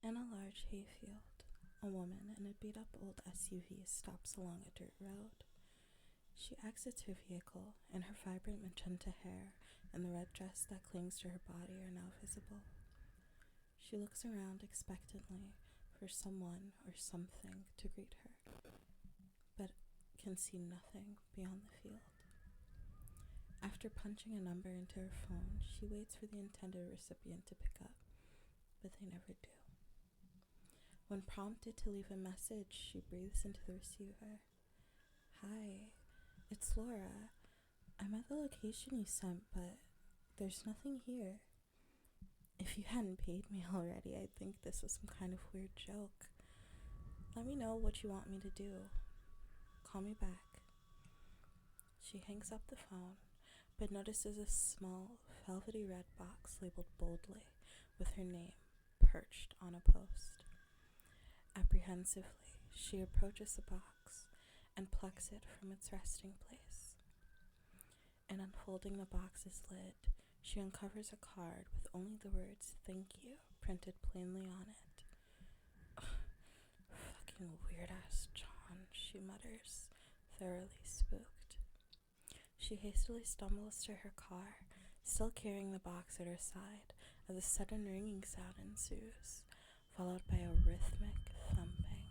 In a large hayfield, a woman in a beat-up old SUV stops along a dirt road. She exits her vehicle, and her vibrant magenta hair and the red dress that clings to her body are now visible. She looks around expectantly for someone or something to greet her, but can see nothing beyond the field. After punching a number into her phone, she waits for the intended recipient to pick up, but they never do. When prompted to leave a message, she breathes into the receiver. "Hi, it's Laura. I'm at the location you sent, but there's nothing here. If you hadn't paid me already, I'd think this was some kind of weird joke. Let me know what you want me to do. Call me back." She hangs up the phone, but notices a small, velvety red box labeled boldly with her name perched on a post. Apprehensively, she approaches the box and plucks it from its resting place. In unfolding the box's lid, she uncovers a card with only the words "Thank you" printed plainly on it. "Fucking weird-ass John," she mutters, thoroughly spooked. She hastily stumbles to her car, still carrying the box at her side, as a sudden ringing sound ensues, followed by a rhythmic thumping.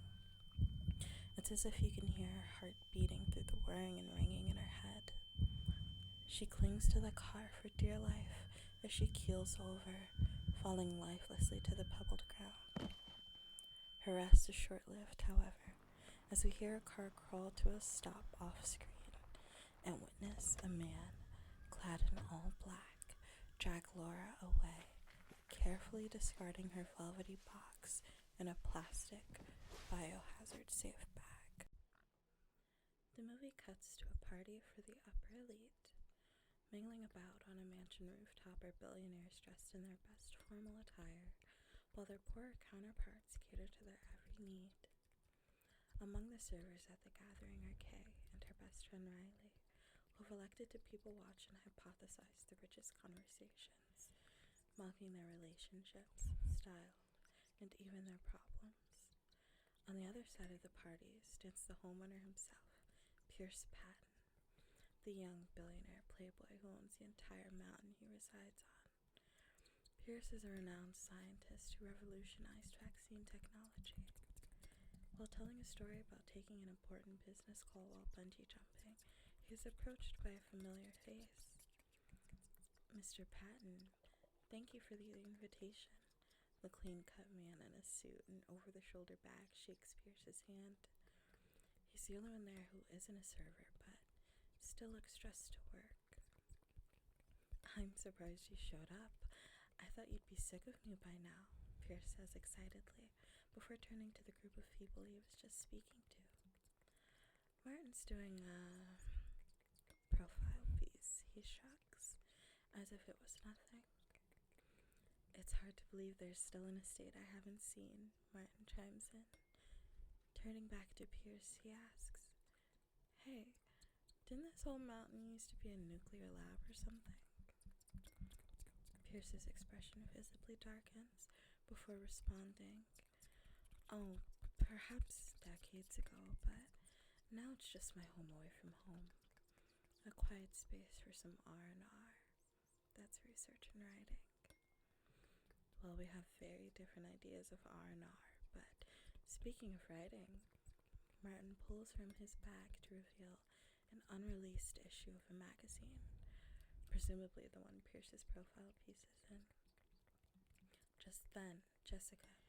It's as if you can hear her heart beating through the whirring and ringing in her head. She clings to the car for dear life as she keels over, falling lifelessly to the pebbled ground. Her rest is short-lived, however, as we hear a car crawl to a stop off-screen and witness a man, clad in all black, drag Laura away, carefully discarding her velvety box in a plastic, biohazard-safe bag. The movie cuts to a party for the upper elite. Mingling about on a mansion rooftop are billionaires dressed in their best formal attire, while their poorer counterparts cater to their every need. Among the servers at the gathering are Kay and her best friend Riley, who have elected to people watch and hypothesize the richest conversations, mocking their relationships, style, and even their problems. On the other side of the party stands the homeowner himself, Pierce Patton, the young billionaire playboy who owns the entire mountain he resides on. Pierce is a renowned scientist who revolutionized vaccine technology. While telling a story about taking an important business call while bungee jumping, he is approached by a familiar face. "Mr. Patton, thank you for the invitation." The clean-cut man in a suit and over-the-shoulder bag shakes Pierce's hand. He's the only one there who isn't a server, but still looks dressed to work. "I'm surprised you showed up. I thought you'd be sick of me by now," Pierce says excitedly, before turning to the group of people he was just speaking to. "Martin's doing a profile piece," he shrugs, as if it was nothing. "It's hard to believe there's still an estate I haven't seen," Martin chimes in. Turning back to Pierce, he asks, "Hey, didn't this whole mountain used to be a nuclear lab or something?" Pierce's expression visibly darkens before responding, "Oh, perhaps decades ago, but now it's just my home away from home. A quiet space for some R&R. That's research and writing." Well, we have very different ideas of R&R, but speaking of writing, Martin pulls from his bag to reveal an unreleased issue of a magazine, presumably the one Pierce's profile piece is in. Just then, Jessica,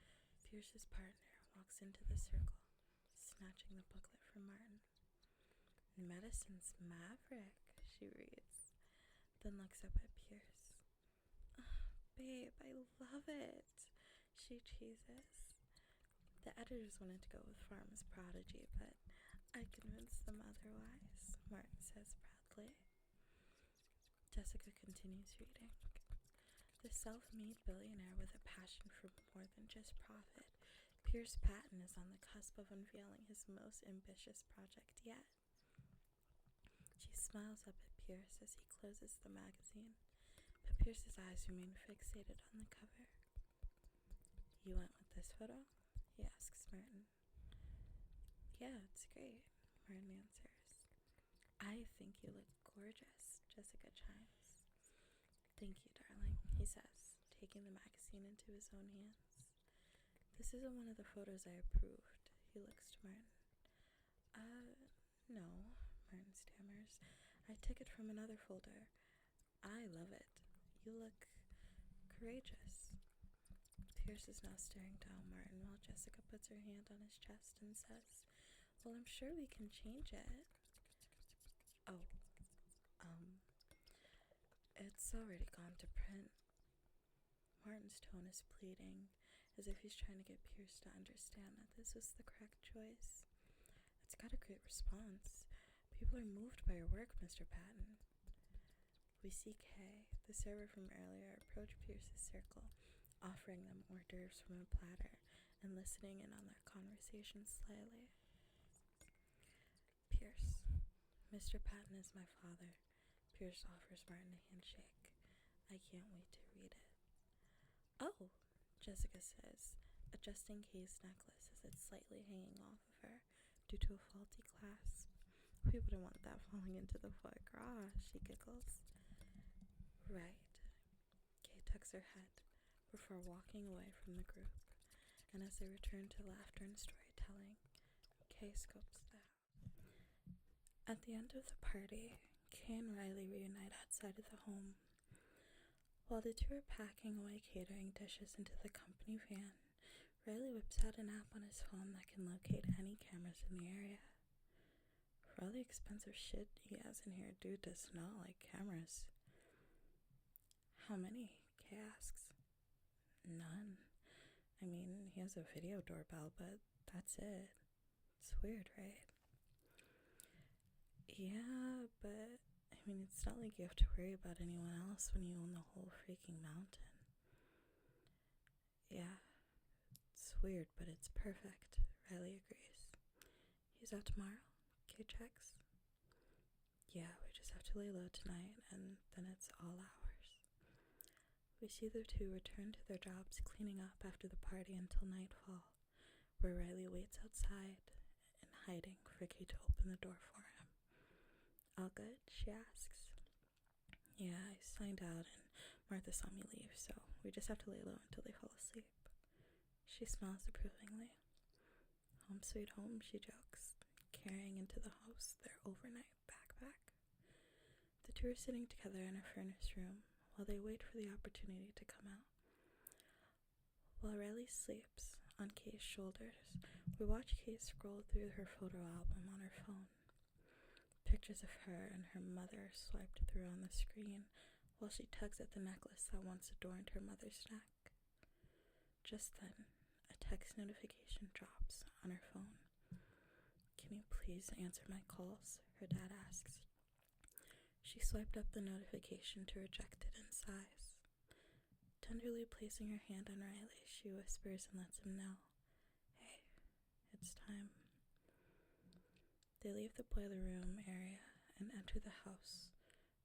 Pierce's partner, walks into the circle, snatching the booklet from Martin. "Medicine's Maverick," she reads, then looks up at Pierce. "Babe, I love it," she cheeses. "The editors wanted to go with Pharma's Prodigy, but I convinced them otherwise," Martin says proudly. Jessica continues reading. The self-made billionaire with a passion for more than just profit, Pierce Patton is on the cusp of unveiling his most ambitious project yet. She smiles up at Pierce as he closes the magazine, but Pierce's eyes remain fixated on the cover. "You went with this photo? He asks Martin. Yeah, it's great, Martin answers. I think you look gorgeous, Jessica chimes. Thank you, darling, he says, taking the magazine into his own hands. This isn't one of the photos I approved, he looks to Martin. No, Martin stammers. I took it from another folder. I love it. You look courageous. Pierce is now staring down Martin while Jessica puts her hand on his chest and says, well, I'm sure we can change it. Oh, it's already gone to print. Martin's tone is pleading, as if he's trying to get Pierce to understand that this was the correct choice. It's got a great response. People are moved by your work, Mr. Patton. We see Kay, the server from earlier, approach Pierce's circle, offering them hors d'oeuvres from a platter and listening in on their conversation slyly. Pierce, Mr. Patton is my father. Pierce offers Martin a handshake. I can't wait to read it. Oh, Jessica says, adjusting Kay's necklace as it's slightly hanging off of her due to a faulty clasp. We wouldn't want that falling into the foie gras, she giggles. Right. Kay tucks her head before walking away from the group, and as they return to laughter and storytelling, Kay scopes that. At the end of the party, Kay and Riley reunite outside of the home. While the two are packing away catering dishes into the company van, Riley whips out an app on his phone that can locate any cameras in the area. For all the expensive shit he has in here, dude does not like cameras. How many? Kay asks. None. I mean, he has a video doorbell, but that's it. It's weird, right? Yeah, but I mean, it's not like you have to worry about anyone else when you own the whole freaking mountain. Yeah, it's weird, but it's perfect, Riley agrees. He's out tomorrow? Kay checks. Yeah, we just have to lay low tonight, and then it's all ours. We see the two return to their jobs cleaning up after the party until nightfall, where Riley waits outside and hiding for Kay to open the door for him. All good? She asks. Yeah, I signed out and Martha saw me leave, so we just have to lay low until they fall asleep. She smiles approvingly. Home sweet home, she jokes, carrying into the house their overnight backpack. The two are sitting together in a furnished room while they wait for the opportunity to come out. While Riley sleeps on Kay's shoulders, we watch Kay scroll through her photo album on her phone. Pictures of her and her mother swiped through on the screen while she tugs at the necklace that once adorned her mother's neck. Just then, a text notification drops on her phone. Can you please answer my calls? Her dad asks. She swiped up the notification to reject it and sighs. Tenderly placing her hand on Riley, she whispers and lets him know. Hey, it's time. They leave the boiler room area and enter the house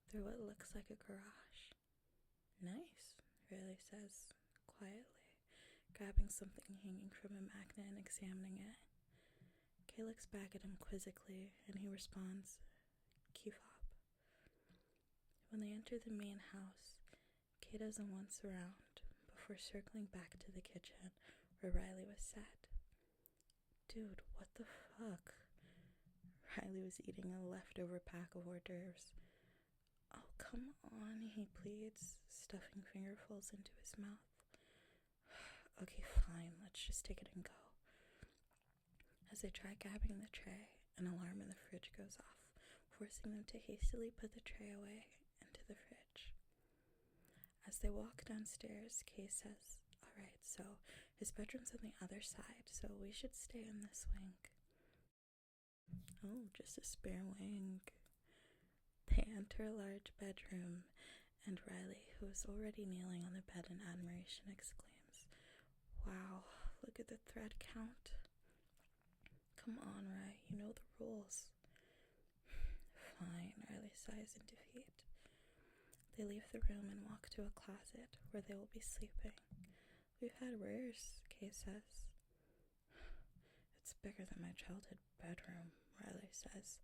through what looks like a garage. Nice, Riley says, quietly, grabbing something hanging from a magnet and examining it. Kay looks back at him quizzically, and he responds, Key fob. When they enter the main house, Kay does a once around before circling back to the kitchen where Riley was sat. Dude, what the fuck? Riley was eating a leftover pack of hors d'oeuvres. Oh, come on, he pleads, stuffing fingerfuls into his mouth. Okay, fine, let's just take it and go. As they try grabbing the tray, an alarm in the fridge goes off, forcing them to hastily put the tray away into the fridge. As they walk downstairs, Kay says, Alright, so his bedroom's on the other side, so we should stay in this wing. Oh, just a spare wing. They enter a large bedroom, and Riley, who is already kneeling on the bed in admiration, exclaims, Wow, look at the thread count. Come on, Riley, you know the rules. Fine, Riley sighs in defeat. They leave the room and walk to a closet where they will be sleeping. We've had worse, Kay Kay says. It's bigger than my childhood bedroom, Riley says,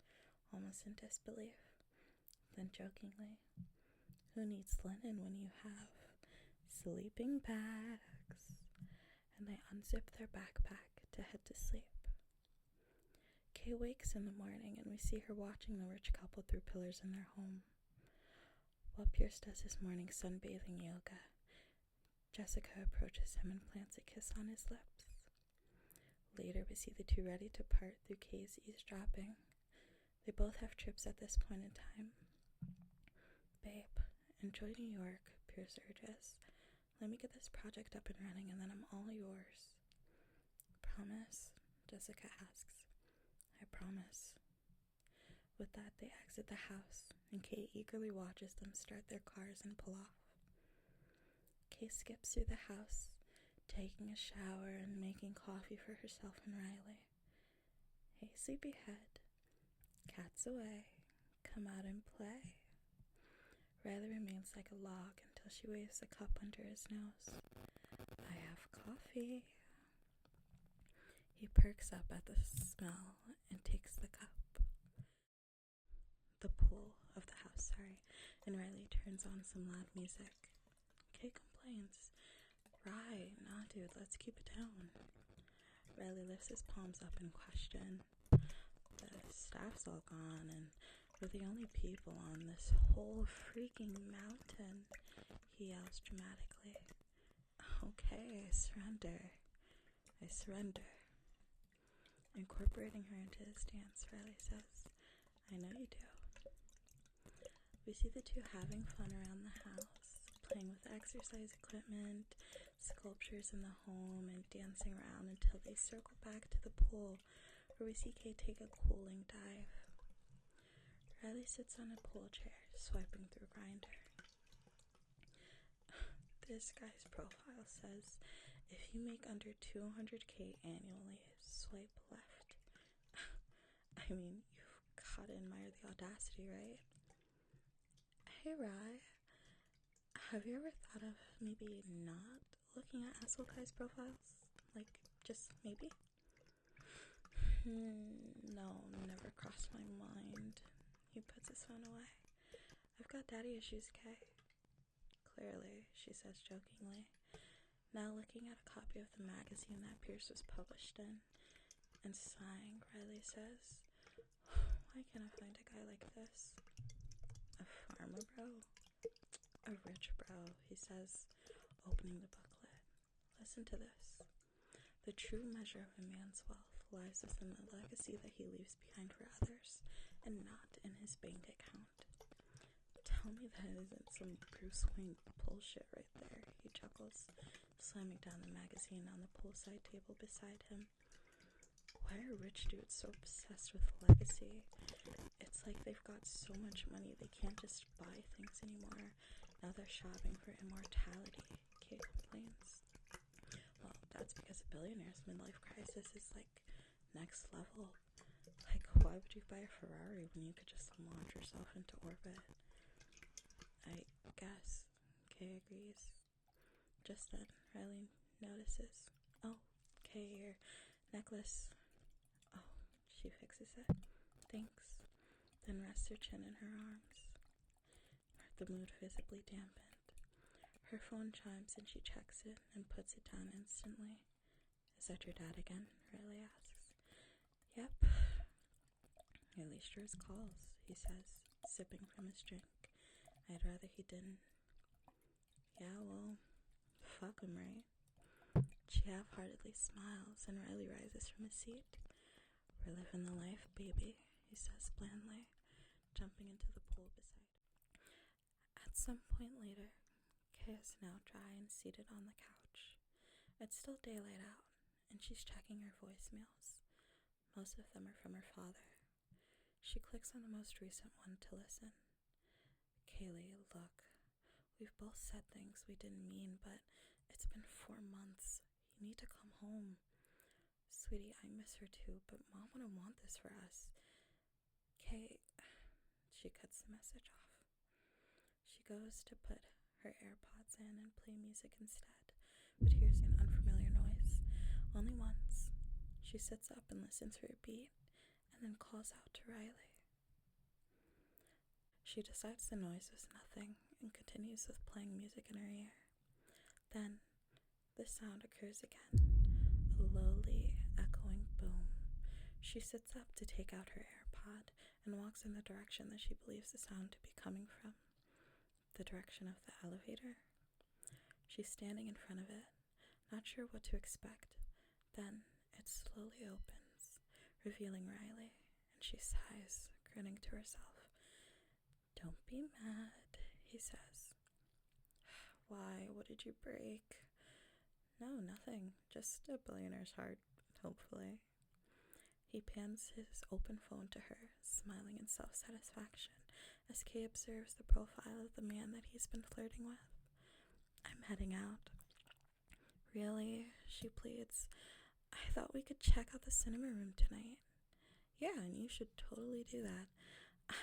almost in disbelief. Then jokingly, who needs linen when you have sleeping bags? And they unzip their backpack to head to sleep. Kay wakes in the morning and we see her watching the rich couple through pillars in their home. While Pierce does his morning sunbathing yoga, Jessica approaches him and plants a kiss on his lips. Later, we see the two ready to part through Kay's eavesdropping. They both have trips at this point in time. Babe, enjoy New York, Pierce urges. Let me get this project up and running and then I'm all yours. Promise? Jessica asks. I promise. With that, they exit the house, and Kay eagerly watches them start their cars and pull off. Kay skips through the house, taking a shower and making coffee for herself and Riley. Hey, sleepyhead. Cat's away. Come out and play. Riley remains like a log until she waves a cup under his nose. I have coffee. He perks up at the smell and takes the cup. The pool of the house, and Riley turns on some loud music. Kay complains. Right, nah dude, let's keep it down. Riley lifts his palms up in question. The staff's all gone and we're the only people on this whole freaking mountain, he yells dramatically. Okay, I surrender. Incorporating her into his dance, Riley says, I know you do. We see the two having fun around the house, playing with exercise equipment, sculptures in the home, and dancing around until they circle back to the pool, where we see Kay take a cooling dive. Riley sits on a pool chair, swiping through Grindr. This guy's profile says, if you make under 200K annually, swipe left. I mean, you've gotta admire the audacity, right? Hey, Rye. Have you ever thought of maybe not looking at asshole guys' profiles? Like, just maybe? No, never crossed my mind. He puts his phone away. I've got daddy issues, Kay. Clearly, she says jokingly, now looking at a copy of the magazine that Pierce was published in, and sighing, Riley says, why can't I find a guy like this? A farmer bro? A rich bro, he says, opening the booklet. Listen to this. The true measure of a man's wealth lies within the legacy that he leaves behind for others, and not in his bank account. Tell me that isn't some Bruce Wayne bullshit right there, he chuckles, slamming down the magazine on the poolside table beside him. Why are rich dudes so obsessed with legacy? It's like they've got so much money they can't just buy things anymore. Now they're shopping for immortality, Kate complains. Well, that's because a billionaire's midlife crisis is like next level. Like, why would you buy a Ferrari when you could just launch yourself into orbit? I guess, Kay agrees. Just then, Riley notices. Oh, Kay, your necklace. Oh, she fixes it. Thanks. Then rests her chin in her arms. The mood visibly dampened. Her phone chimes and she checks it and puts it down instantly. Is that your dad again? Riley asks. Yep. At least yours calls, he says, sipping from his drink. I'd rather he didn't. Yeah, well, fuck him, right? She half-heartedly smiles and Riley rises from his seat. We're living the life, baby, he says blandly, jumping into the pool beside her. At some point later, Kay is now dry and seated on the couch. It's still daylight out, and she's checking her voicemails. Most of them are from her father. She clicks on the most recent one to listen. Kaylee, look, we've both said things we didn't mean, but it's been 4 months. You need to come home. Sweetie, I miss her too, but Mom wouldn't want this for us. Kay, she cuts the message off. She goes to put her AirPods in and play music instead, but hears an unfamiliar noise Only once. She sits up and listens for a beat, and then calls out to Riley. She decides the noise was nothing and continues with playing music in her ear. Then, the sound occurs again, a lowly, echoing boom. She sits up to take out her AirPod and walks in the direction that she believes the sound to be coming from. The direction of the elevator. She's standing in front of it, not sure what to expect. Then it slowly opens, revealing Riley, and she sighs, grinning to herself. "Don't be mad," he says. "Why? What did you break?" "No, nothing. Just a billionaire's heart, hopefully." He pans his open phone to her, smiling in self-satisfaction, as Kay observes the profile of the man that he's been flirting with. "I'm heading out." "Really?" she pleads. "I thought we could check out the cinema room tonight." "Yeah, and you should totally do that.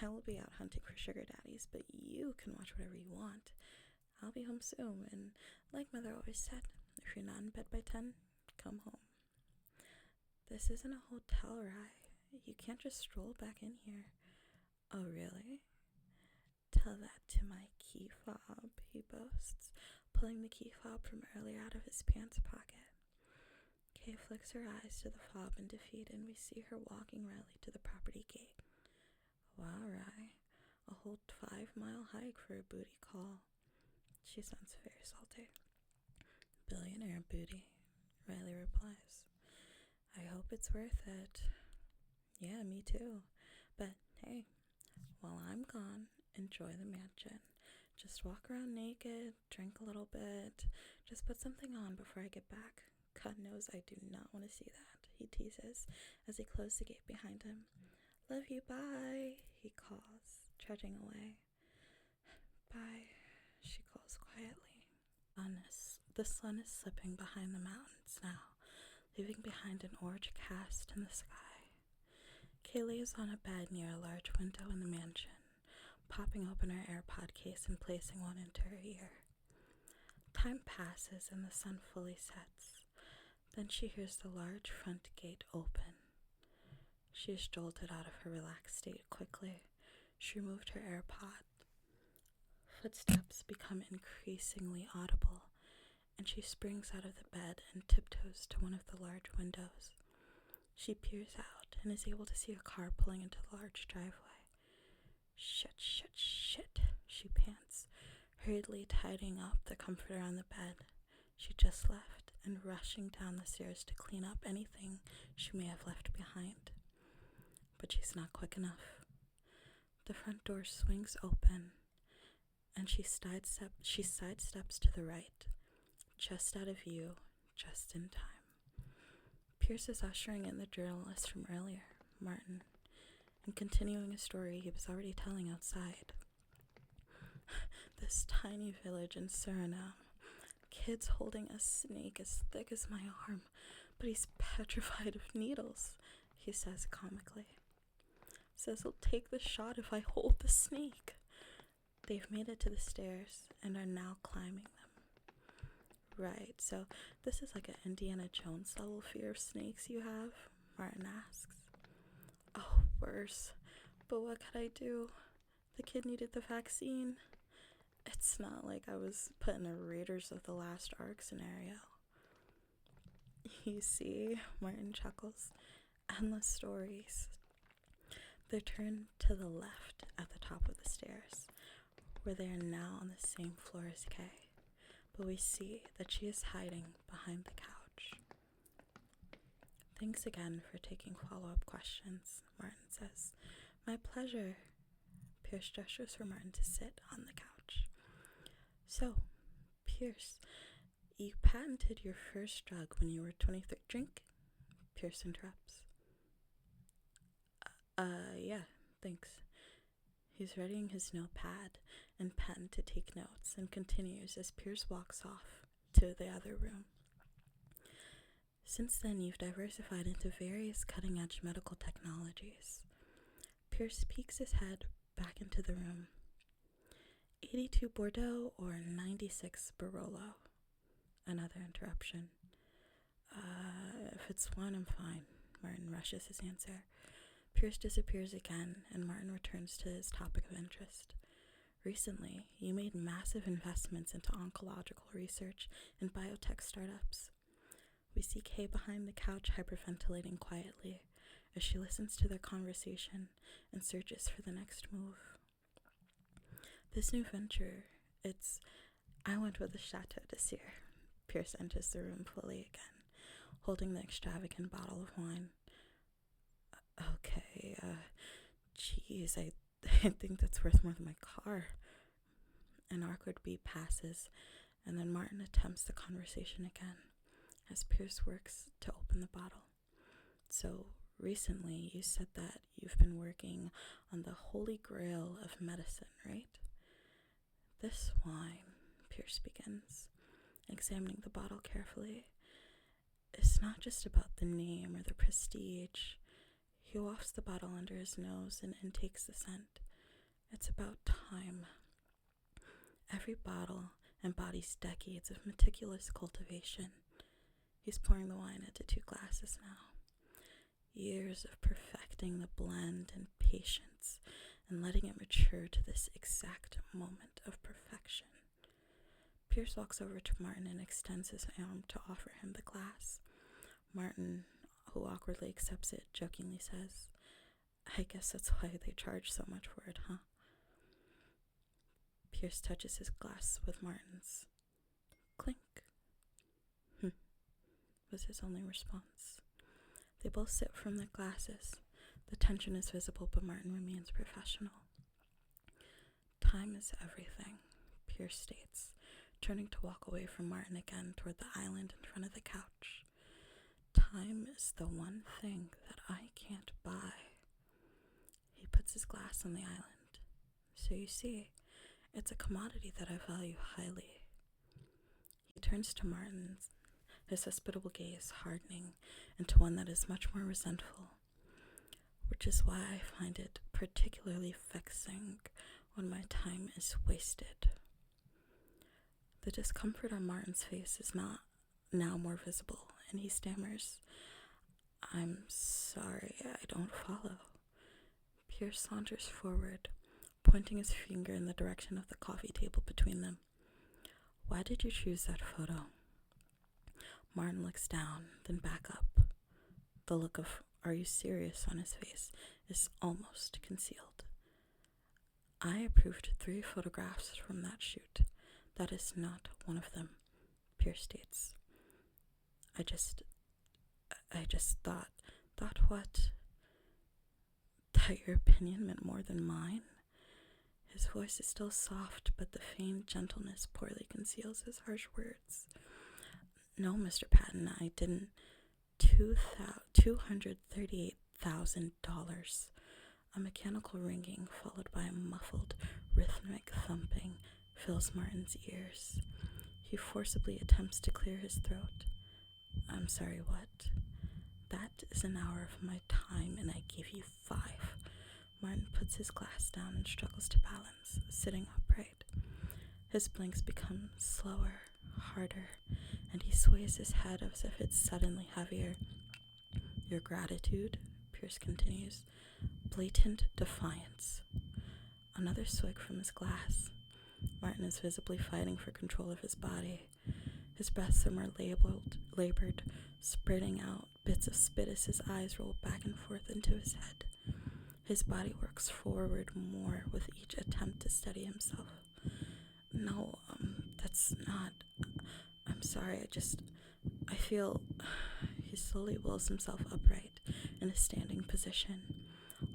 I will be out hunting for sugar daddies, but you can watch whatever you want. I'll be home soon, and like Mother always said, if you're not in bed by 10, come home." "This isn't a hotel, Rye. You can't just stroll back in here." "Oh, really?" "Tell that to my key fob," he boasts, pulling the key fob from earlier out of his pants pocket. Kay flicks her eyes to the fob in defeat, and we see her walking Riley to the property gate. "Wow, Rye, a whole 5-mile hike for a booty call." She sounds very salty. "Billionaire booty," Riley replies. "I hope it's worth it." "Yeah, me too. But hey, while I'm gone, enjoy the mansion. Just walk around naked, drink a little bit, just put something on before I get back. God knows I do not want to see that," he teases as he closes the gate behind him. "Love you, bye," he calls, trudging away. "Bye," she calls quietly. The sun is slipping behind the mountains now, leaving behind an orange cast in the sky. Kaylee is on a bed near a large window in the mansion, popping open her AirPod case and placing one into her ear. Time passes and the sun fully sets. Then she hears the large front gate open. She is jolted out of her relaxed state quickly. She removed her AirPod. Footsteps become increasingly audible, and she springs out of the bed and tiptoes to one of the large windows. She peers out and is able to see a car pulling into the large driveway. Shit, she pants, hurriedly tidying up the comforter on the bed she just left and rushing down the stairs to clean up anything she may have left behind. But she's not quick enough. The front door swings open, and she sidesteps to the right, just out of view, just in time. Pierce is ushering in the journalist from earlier, Martin, and continuing a story he was already telling outside. This tiny village in Suriname, kids holding a snake as thick as my arm, but he's petrified of needles, he says comically. Says he'll take the shot if I hold the snake. They've made it to the stairs and are now climbing them. Right, so this is like an Indiana Jones level fear of snakes you have? Martin asks. Oh, worse. But what could I do? The kid needed the vaccine. It's not like I was put in a Raiders of the Lost Ark scenario. You see, Martin chuckles. Endless stories. They turn to the left at the top of the stairs, where they are now on the same floor as Kay. But we see that she is hiding behind the couch. Thanks again for taking follow-up questions, Martin says. My pleasure. Pierce gestures for Martin to sit on the couch. So, Pierce, you patented your first drug when you were 23. Drink? Pierce interrupts. Yeah, thanks. He's readying his notepad and pen to take notes and continues as Pierce walks off to the other room. Since then, you've diversified into various cutting-edge medical technologies. Pierce peeks his head back into the room. 82 Bordeaux or 96 Barolo? Another interruption. If it's wine, I'm fine. Martin rushes his answer. Pierce disappears again, and Martin returns to his topic of interest. Recently, you made massive investments into oncological research and biotech startups. We see Kay behind the couch hyperventilating quietly as she listens to their conversation and searches for the next move. This new venture, I went with the chateau this year. Pierce enters the room fully again, holding the extravagant bottle of wine. Okay, geez, I think that's worth more than my car. An awkward beat passes, and then Martin attempts the conversation again as Pierce works to open the bottle. So, recently you said that you've been working on the holy grail of medicine, right? This wine, Pierce begins, examining the bottle carefully, is not just about the name or the prestige. He wafts the bottle under his nose and intakes the scent. It's about time. Every bottle embodies decades of meticulous cultivation. He's pouring the wine into 2 glasses now. Years of perfecting the blend and patience and letting it mature to this exact moment of perfection. Pierce walks over to Martin and extends his arm to offer him the glass. Martin, who awkwardly accepts it, jokingly says, I guess that's why they charge so much for it, huh? Pierce touches his glass with Martin's. Clink. Was his only response. They both sip from their glasses. The tension is visible, but Martin remains professional. Time is everything, Pierce states, turning to walk away from Martin again toward the island in front of the couch. Time is the one thing that I can't buy. He puts his glass on the island. So you see, it's a commodity that I value highly. He turns to Martin, his hospitable gaze hardening into one that is much more resentful, which is why I find it particularly vexing when my time is wasted. The discomfort on Martin's face is not now more visible, and he stammers, I'm sorry, I don't follow. Pierce saunters forward, pointing his finger in the direction of the coffee table between them. Why did you choose that photo? Martin looks down, then back up. The look of, are you serious on his face is almost concealed. I approved 3 photographs from that shoot. That is not one of them, Pierce states. I just thought what? That your opinion meant more than mine? His voice is still soft, but the feigned gentleness poorly conceals his harsh words. No, Mr. Patton, I didn't. $238,000. A mechanical ringing, followed by a muffled, rhythmic thumping, fills Martin's ears. He forcibly attempts to clear his throat. I'm sorry, what? That is an hour of my time, and I give you 5. Martin puts his glass down and struggles to balance, sitting upright. His blinks become slower, harder, and he sways his head as if it's suddenly heavier. Your gratitude, Pierce continues, blatant defiance. Another swig from his glass. Martin is visibly fighting for control of his body. His breaths are more labored, spitting out bits of spit as his eyes roll back and forth into his head. His body works forward more with each attempt to steady himself. No, that's not. I'm sorry, I feel. He slowly wills himself upright in a standing position,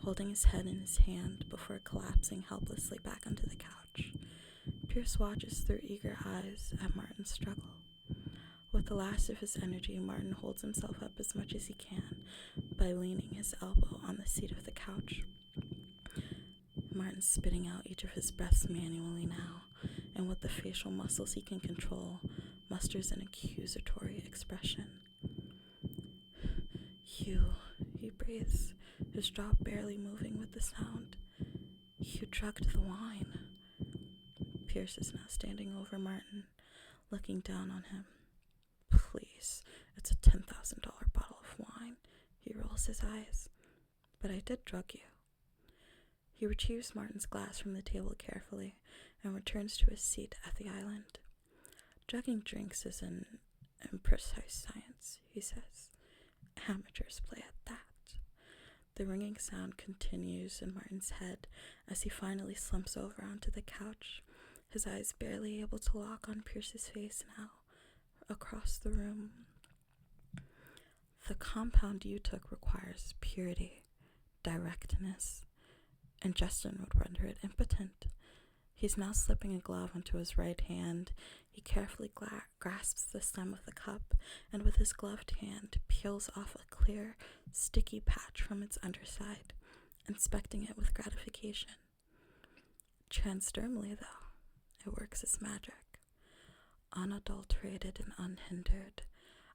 holding his head in his hand before collapsing helplessly back onto the couch. Pierce watches through eager eyes at Martin's struggle. With the last of his energy, Martin holds himself up as much as he can by leaning his elbow on the seat of the couch. Martin's spitting out each of his breaths manually now, and with the facial muscles he can control, musters an accusatory expression. He breathes, his jaw barely moving with the sound. You drugged the wine. Pierce is now standing over Martin, looking down on him. Please, It's a $10,000 bottle of wine. He rolls his eyes. But I did drug you. He retrieves Martin's glass from the table carefully and returns to his seat at the island. Drugging drinks is an imprecise science, he says. Amateurs play at that. The ringing sound continues in Martin's head as he finally slumps over onto the couch, his eyes barely able to lock on Pierce's face now, across the room. The compound you took requires purity, directness, and Justin would render it impotent. He's now slipping a glove onto his right hand. He carefully grasps the stem of the cup and with his gloved hand peels off a clear, sticky patch from its underside, inspecting it with gratification. Transdermally, though, it works as magic. Unadulterated and unhindered.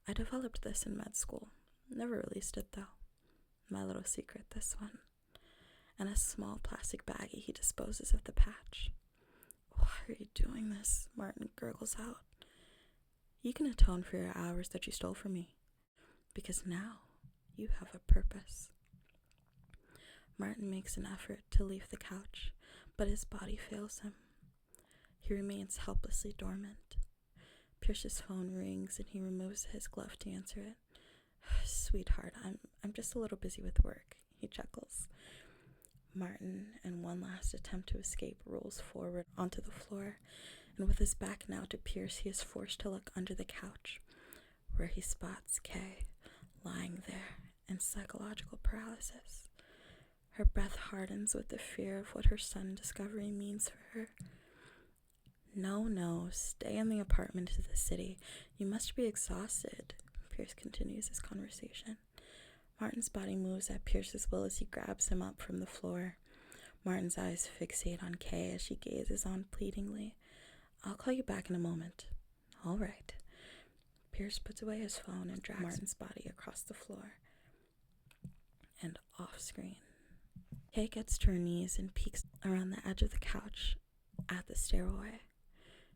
I developed this in med school. Never released it, though. My little secret, this one. In a small plastic baggie, he disposes of the patch. Why are you doing this? Martin gurgles out. You can atone for your hours that you stole from me. Because now, you have a purpose. Martin makes an effort to leave the couch, but his body fails him. He remains helplessly dormant. Pierce's phone rings and he removes his glove to answer it. Sweetheart, I'm just a little busy with work, he chuckles. Martin, in one last attempt to escape, rolls forward onto the floor, and with his back now to Pierce, he is forced to look under the couch, where he spots Kay, lying there in psychological paralysis. Her breath hardens with the fear of what her sudden discovery means for her. No, stay in the apartment to the city. You must be exhausted. Pierce continues his conversation. Martin's body moves at Pierce's will as he grabs him up from the floor. Martin's eyes fixate on Kay as she gazes on pleadingly. I'll call you back in a moment. All right. Pierce puts away his phone and drags Martin's body across the floor and off screen. Kay gets to her knees and peeks around the edge of the couch at the stairway.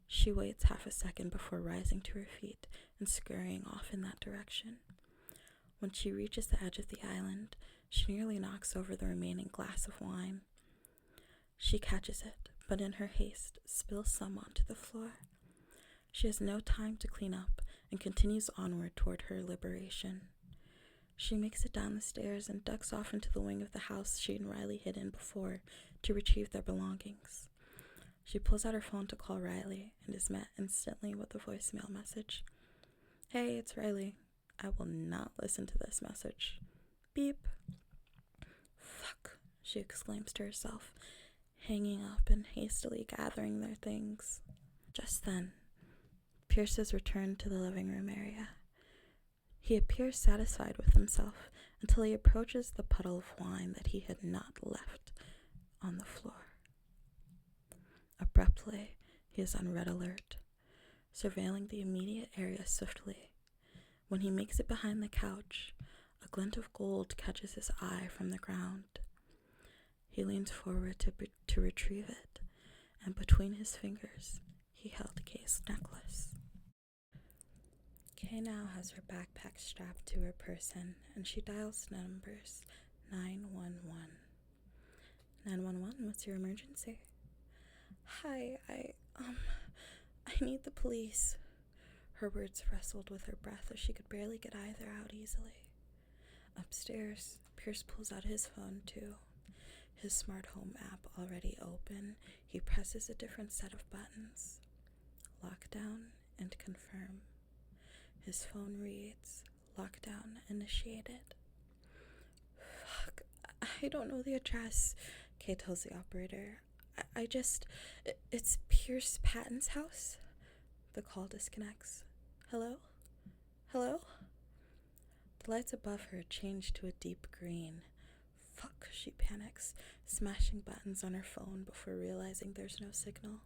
She waits half a second before rising to her feet and scurrying off in that direction. When she reaches the edge of the island, she nearly knocks over the remaining glass of wine. She catches it, but in her haste, spills some onto the floor. She has no time to clean up and continues onward toward her liberation. She makes it down the stairs and ducks off into the wing of the house she and Riley hid in before to retrieve their belongings. She pulls out her phone to call Riley and is met instantly with a voicemail message. Hey, it's Riley. I will not listen to this message. Beep. Fuck, she exclaims to herself, hanging up and hastily gathering their things. Just then, Pierce has returned to the living room area. He appears satisfied with himself until he approaches the puddle of wine that he had not left on the floor. Abruptly, he is on red alert, surveilling the immediate area swiftly. When he makes it behind the couch, a glint of gold catches his eye from the ground. He leans forward to retrieve it, and between his fingers, he held Kay's necklace. Kay now has her backpack strapped to her person, and she dials numbers 911. 911, what's your emergency? Hi, I need the police. Her words wrestled with her breath as she could barely get either out easily. Upstairs, Pierce pulls out his phone too. His smart home app already open, he presses a different set of buttons. Lockdown and confirm. His phone reads, lockdown initiated. Fuck, I don't know the address, Kay tells the operator. It's Pierce Patton's house? The call disconnects. Hello? Hello? The lights above her change to a deep green. Fuck, she panics, smashing buttons on her phone before realizing there's no signal.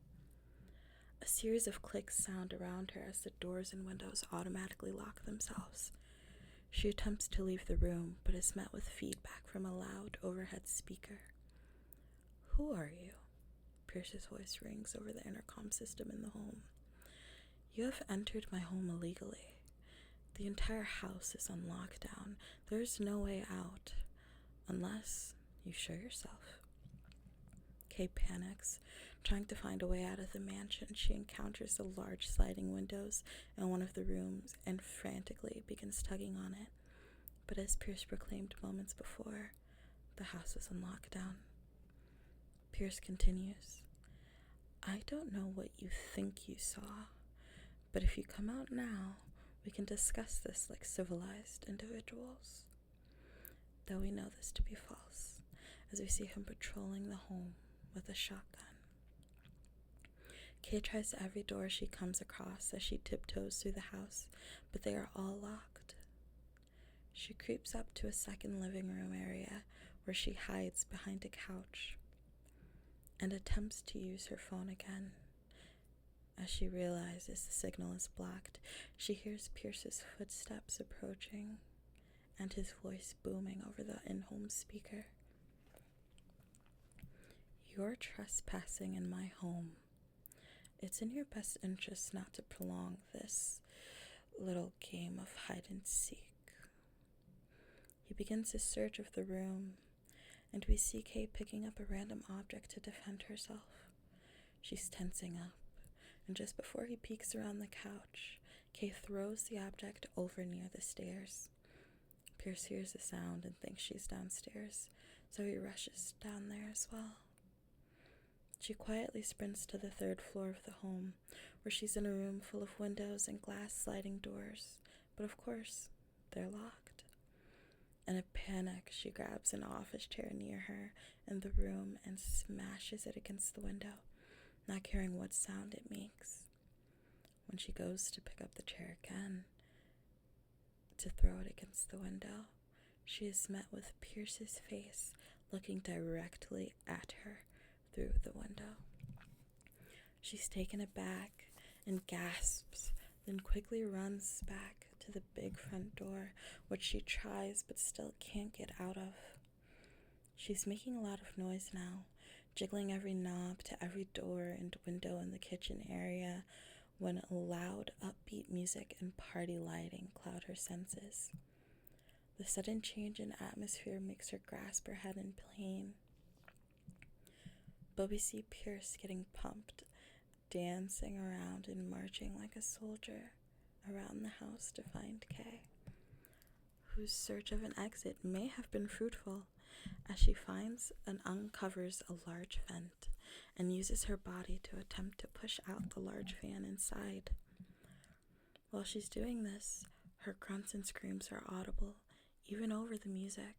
A series of clicks sound around her as the doors and windows automatically lock themselves. She attempts to leave the room, but is met with feedback from a loud overhead speaker. Who are you? Pierce's voice rings over the intercom system in the home. You have entered my home illegally. The entire house is on lockdown. There's no way out, unless you show yourself. Kay panics, trying to find a way out of the mansion. She encounters the large sliding windows in one of the rooms and frantically begins tugging on it. But as Pierce proclaimed moments before, the house was on lockdown. Pierce continues, I don't know what you think you saw, but if you come out now, we can discuss this like civilized individuals. Though we know this to be false, as we see him patrolling the home with a shotgun. Kay tries every door she comes across as she tiptoes through the house, but they are all locked. She creeps up to a second living room area where she hides behind a couch and attempts to use her phone again. As she realizes the signal is blocked, she hears Pierce's footsteps approaching and his voice booming over the in-home speaker. You're trespassing in my home. It's in your best interest not to prolong this little game of hide and seek. He begins his search of the room, and we see Kay picking up a random object to defend herself. She's tensing up, and just before he peeks around the couch, Kay throws the object over near the stairs. Pierce hears the sound and thinks she's downstairs, so he rushes down there as well. She quietly sprints to the third floor of the home, where she's in a room full of windows and glass sliding doors, but of course, they're locked. In a panic, she grabs an office chair near her in the room and smashes it against the window, not caring what sound it makes. When she goes to pick up the chair again, to throw it against the window, she is met with Pierce's face looking directly at her through the window. She's taken aback and gasps, then quickly runs back to the big front door, which she tries but still can't get out of. She's making a lot of noise now, jiggling every knob to every door and window in the kitchen area when loud, upbeat music and party lighting cloud her senses. The sudden change in atmosphere makes her grasp her head in pain. But we see Pierce getting pumped, dancing around and marching like a soldier around the house to find Kay, whose search of an exit may have been fruitful, as she finds and uncovers a large vent and uses her body to attempt to push out the large fan inside. While she's doing this, her grunts and screams are audible, even over the music,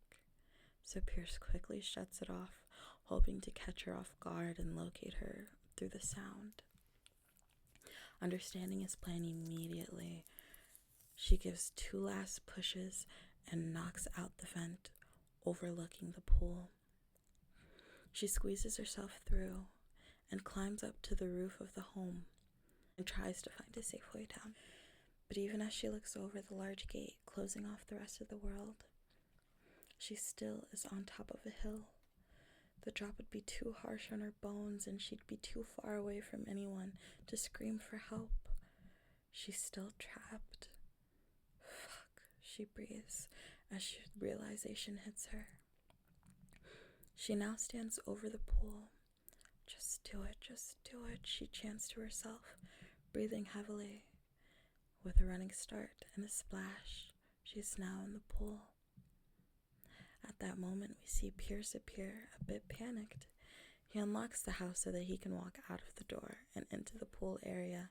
so Pierce quickly shuts it off, hoping to catch her off guard and locate her through the sound. Understanding his plan immediately, she gives 2 last pushes and knocks out the vent, overlooking the pool. She squeezes herself through and climbs up to the roof of the home and tries to find a safe way down. But even as she looks over the large gate closing off the rest of the world, she still is on top of a hill. The drop would be too harsh on her bones, and she'd be too far away from anyone to scream for help. She's still trapped. Fuck, she breathes as realization hits her. She now stands over the pool. Just do it, she chants to herself, breathing heavily. With a running start and a splash, she is now in the pool. At that moment, we see Pierce appear, a bit panicked. He unlocks the house so that he can walk out of the door and into the pool area.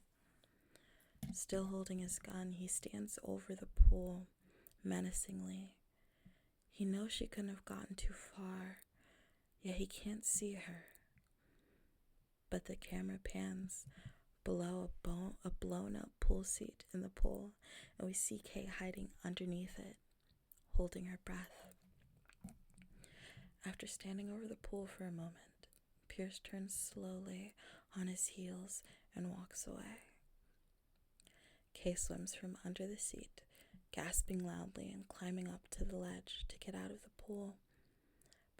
Still holding his gun, he stands over the pool, menacingly. He knows she couldn't have gotten too far, yet he can't see her. But the camera pans below a blown-up pool seat in the pool, and we see Kay hiding underneath it, holding her breath. After standing over the pool for a moment, Pierce turns slowly on his heels and walks away. Kay swims from under the seat, gasping loudly and climbing up to the ledge to get out of the pool,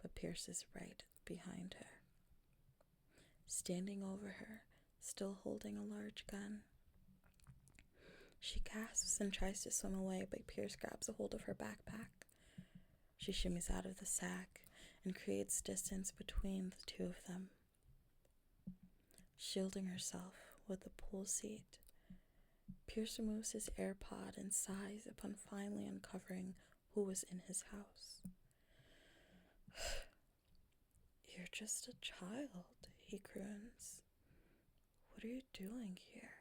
but Pierce is right behind her, standing over her, still holding a large gun. She gasps and tries to swim away, but Pierce grabs a hold of her backpack. She shimmies out of the sack and creates distance between the two of them, shielding herself with the pool seat. Pierce removes his AirPod and sighs upon finally uncovering who was in his house. "You're just a child," he croons. "What are you doing here?"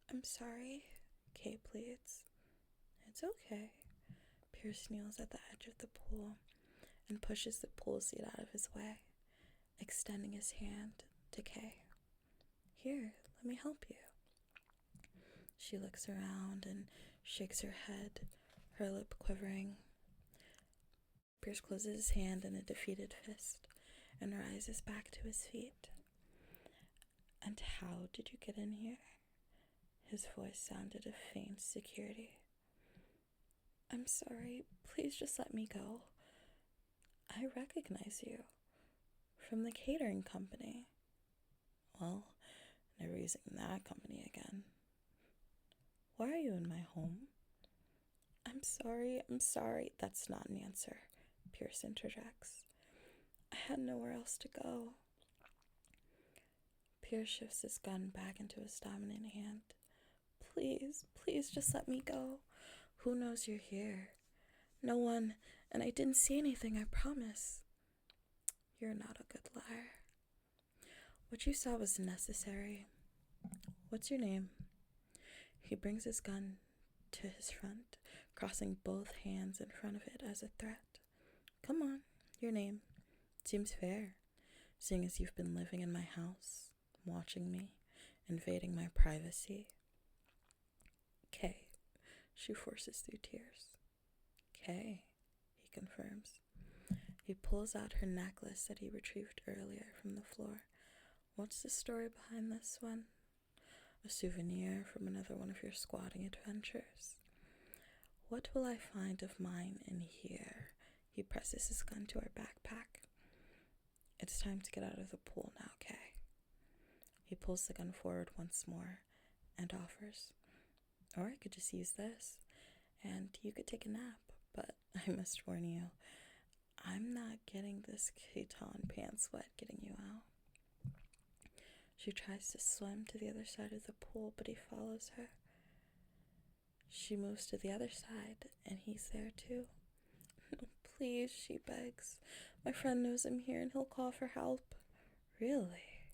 "I'm sorry," Kay pleads. "It's okay." Pierce kneels at the edge of the pool and pushes the pool seat out of his way, extending his hand to Kay. "Here, let me help you." She looks around and shakes her head, her lip quivering. Pierce closes his hand in a defeated fist and rises back to his feet. "And how did you get in here?" His voice sounded a faint security. "I'm sorry, please just let me go. I recognize you. From the catering company." "Well, never using that company again." "Why are you in my home?" I'm sorry. That's not an answer," Pierce interjects. "I had nowhere else to go." Pierce shifts his gun back into his dominant hand. Please just let me go. Who knows you're here?" "No one, and I didn't see anything, I promise." "You're not a good liar. What you saw was necessary. What's your name?" He brings his gun to his front, crossing both hands in front of it as a threat. "Come on, your name. Seems fair, seeing as you've been living in my house, watching me, invading my privacy." "Kay," she forces through tears. "Kay," he confirms. He pulls out her necklace that he retrieved earlier from the floor. "What's the story behind this one?" "A souvenir from another one of your squatting adventures." "What will I find of mine in here?" He presses his gun to her backpack. "It's time to get out of the pool now, Kay." He pulls the gun forward once more and offers, "Or I could just use this, and you could take a nap, but I must warn you, I'm not getting this Khitan pants wet getting you out." She tries to swim to the other side of the pool, but he follows her. She moves to the other side, and he's there too. "No, please," she begs. "My friend knows I'm here, and he'll call for help." "Really?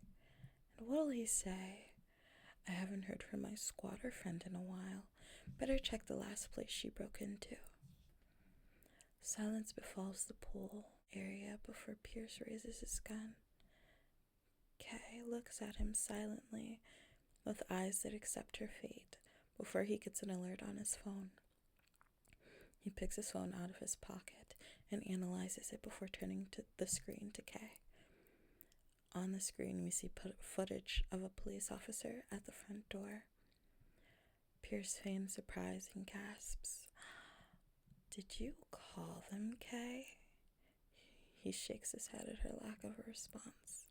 And what'll he say?" "I haven't heard from my squatter friend in a while. Better check the last place she broke into." Silence befalls the pool area before Pierce raises his gun. Kay looks at him silently, with eyes that accept her fate, before he gets an alert on his phone. He picks his phone out of his pocket and analyzes it before turning to the screen to Kay. On the screen, we see footage of a police officer at the front door. Pierce feigns surprise and gasps, "Did you call them, Kay?" He shakes his head at her lack of a response.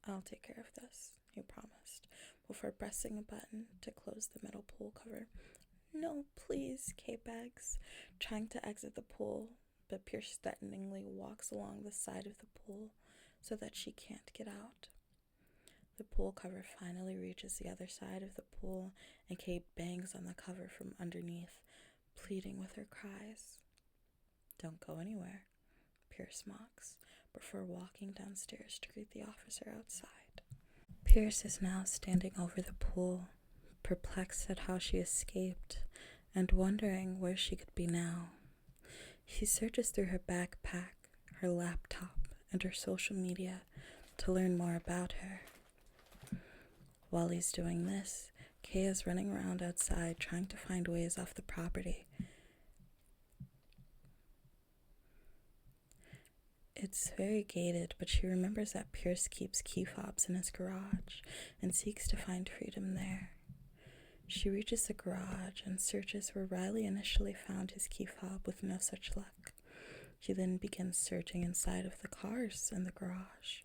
"I'll take care of this," he promised, before pressing a button to close the metal pool cover. "No, please," Kay begs, trying to exit the pool, but Pierce threateningly walks along the side of the pool so that she can't get out. The pool cover finally reaches the other side of the pool, and Kay bangs on the cover from underneath, pleading with her cries. "Don't go anywhere," Pierce mocks, before walking downstairs to greet the officer outside. Pierce is now standing over the pool, perplexed at how she escaped and wondering where she could be now. He searches through her backpack, her laptop, and her social media to learn more about her. While he's doing this, Kay is running around outside trying to find ways off the property. It's very gated, but she remembers that Pierce keeps key fobs in his garage and seeks to find freedom there. She reaches the garage and searches where Riley initially found his key fob with no such luck. She then begins searching inside of the cars in the garage,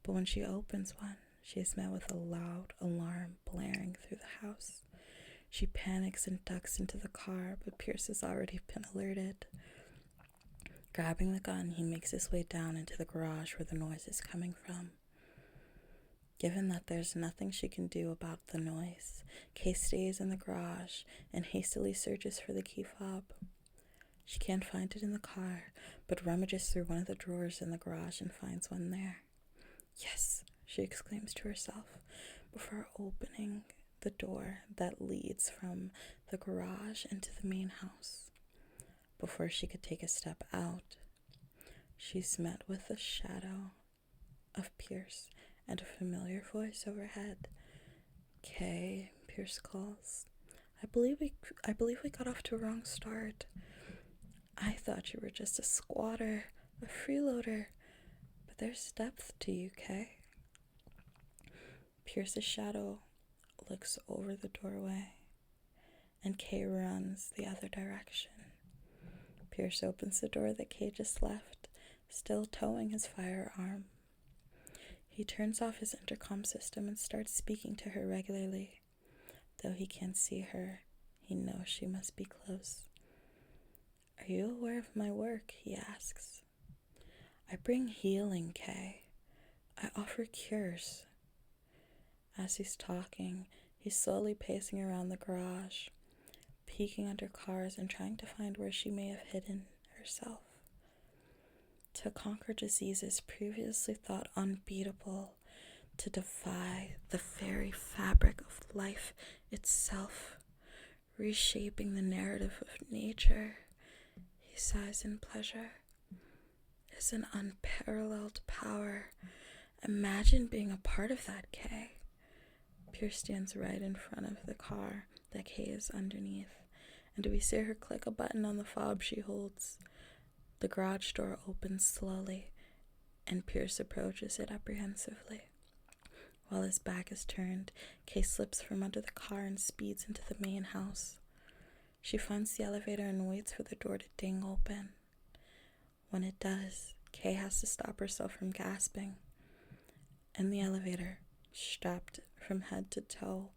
but when she opens one, she is met with a loud alarm blaring through the house. She panics and ducks into the car, but Pierce has already been alerted. Grabbing the gun, he makes his way down into the garage where the noise is coming from. Given that there's nothing she can do about the noise, Kay stays in the garage and hastily searches for the key fob. She can't find it in the car, but rummages through one of the drawers in the garage and finds one there. Yes, she exclaims to herself before opening the door that leads from the garage into the main house. Before she could take a step out, she's met with the shadow of Pierce and a familiar voice overhead. "Kay," Pierce calls. I believe we got off to a wrong start. I thought you were just a squatter, a freeloader, but there's depth to you, Kay." Pierce's shadow looks over the doorway, and Kay runs the other direction. Pierce opens the door that Kay just left, still towing his firearm. He turns off his intercom system and starts speaking to her regularly. Though he can't see her, he knows she must be close. "Are you aware of my work?" he asks. "I bring healing, Kay. I offer cures." As he's talking, he's slowly pacing around the garage, peeking under cars and trying to find where she may have hidden herself. To conquer diseases previously thought unbeatable, to defy the very fabric of life itself, reshaping the narrative of nature, he sighs in pleasure, is an unparalleled power. Imagine being a part of that, Kay. Pierce stands right in front of the car that Kay is underneath, and we see her click a button on the fob she holds. The garage door opens slowly, and Pierce approaches it apprehensively. While his back is turned, Kay slips from under the car and speeds into the main house. She finds the elevator and waits for the door to ding open. When it does, Kay has to stop herself from gasping. In the elevator, strapped from head to toe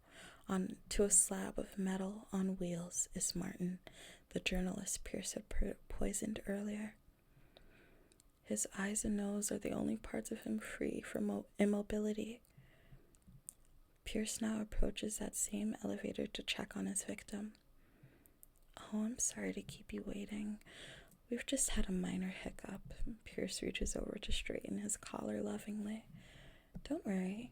onto a slab of metal on wheels, is Martin, the journalist Pierce had poisoned earlier. His eyes and nose are the only parts of him free from immobility. Pierce now approaches that same elevator to check on his victim. "Oh, I'm sorry to keep you waiting. We've just had a minor hiccup." Pierce reaches over to straighten his collar lovingly. "Don't worry,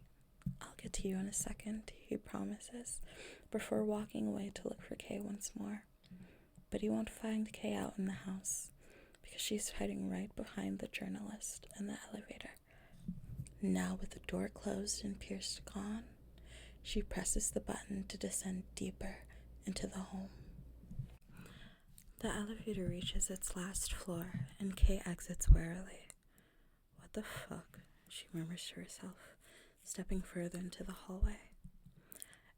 I'll get to you in a second," he promises, before walking away to look for Kay once more. But he won't find Kay out in the house, because she's hiding right behind the journalist in the elevator. Now, with the door closed and Pierce gone, she presses the button to descend deeper into the home. The elevator reaches its last floor, and Kay exits warily. "What the fuck?" she murmurs to herself, stepping further into the hallway.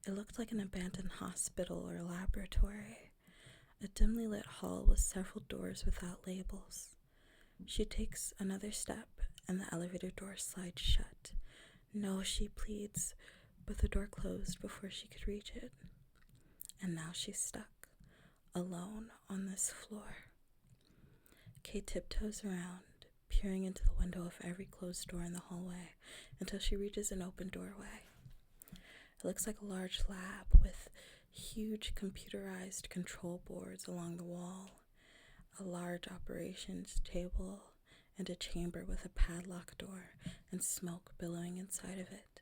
It looked like an abandoned hospital or laboratory, a dimly lit hall with several doors without labels. She takes another step, and the elevator door slides shut. "No," she pleads, but the door closed before she could reach it. And now she's stuck, alone on this floor. Kay tiptoes around, peering into the window of every closed door in the hallway until she reaches an open doorway. It looks like a large lab with huge computerized control boards along the wall, a large operations table, and a chamber with a padlock door and smoke billowing inside of it.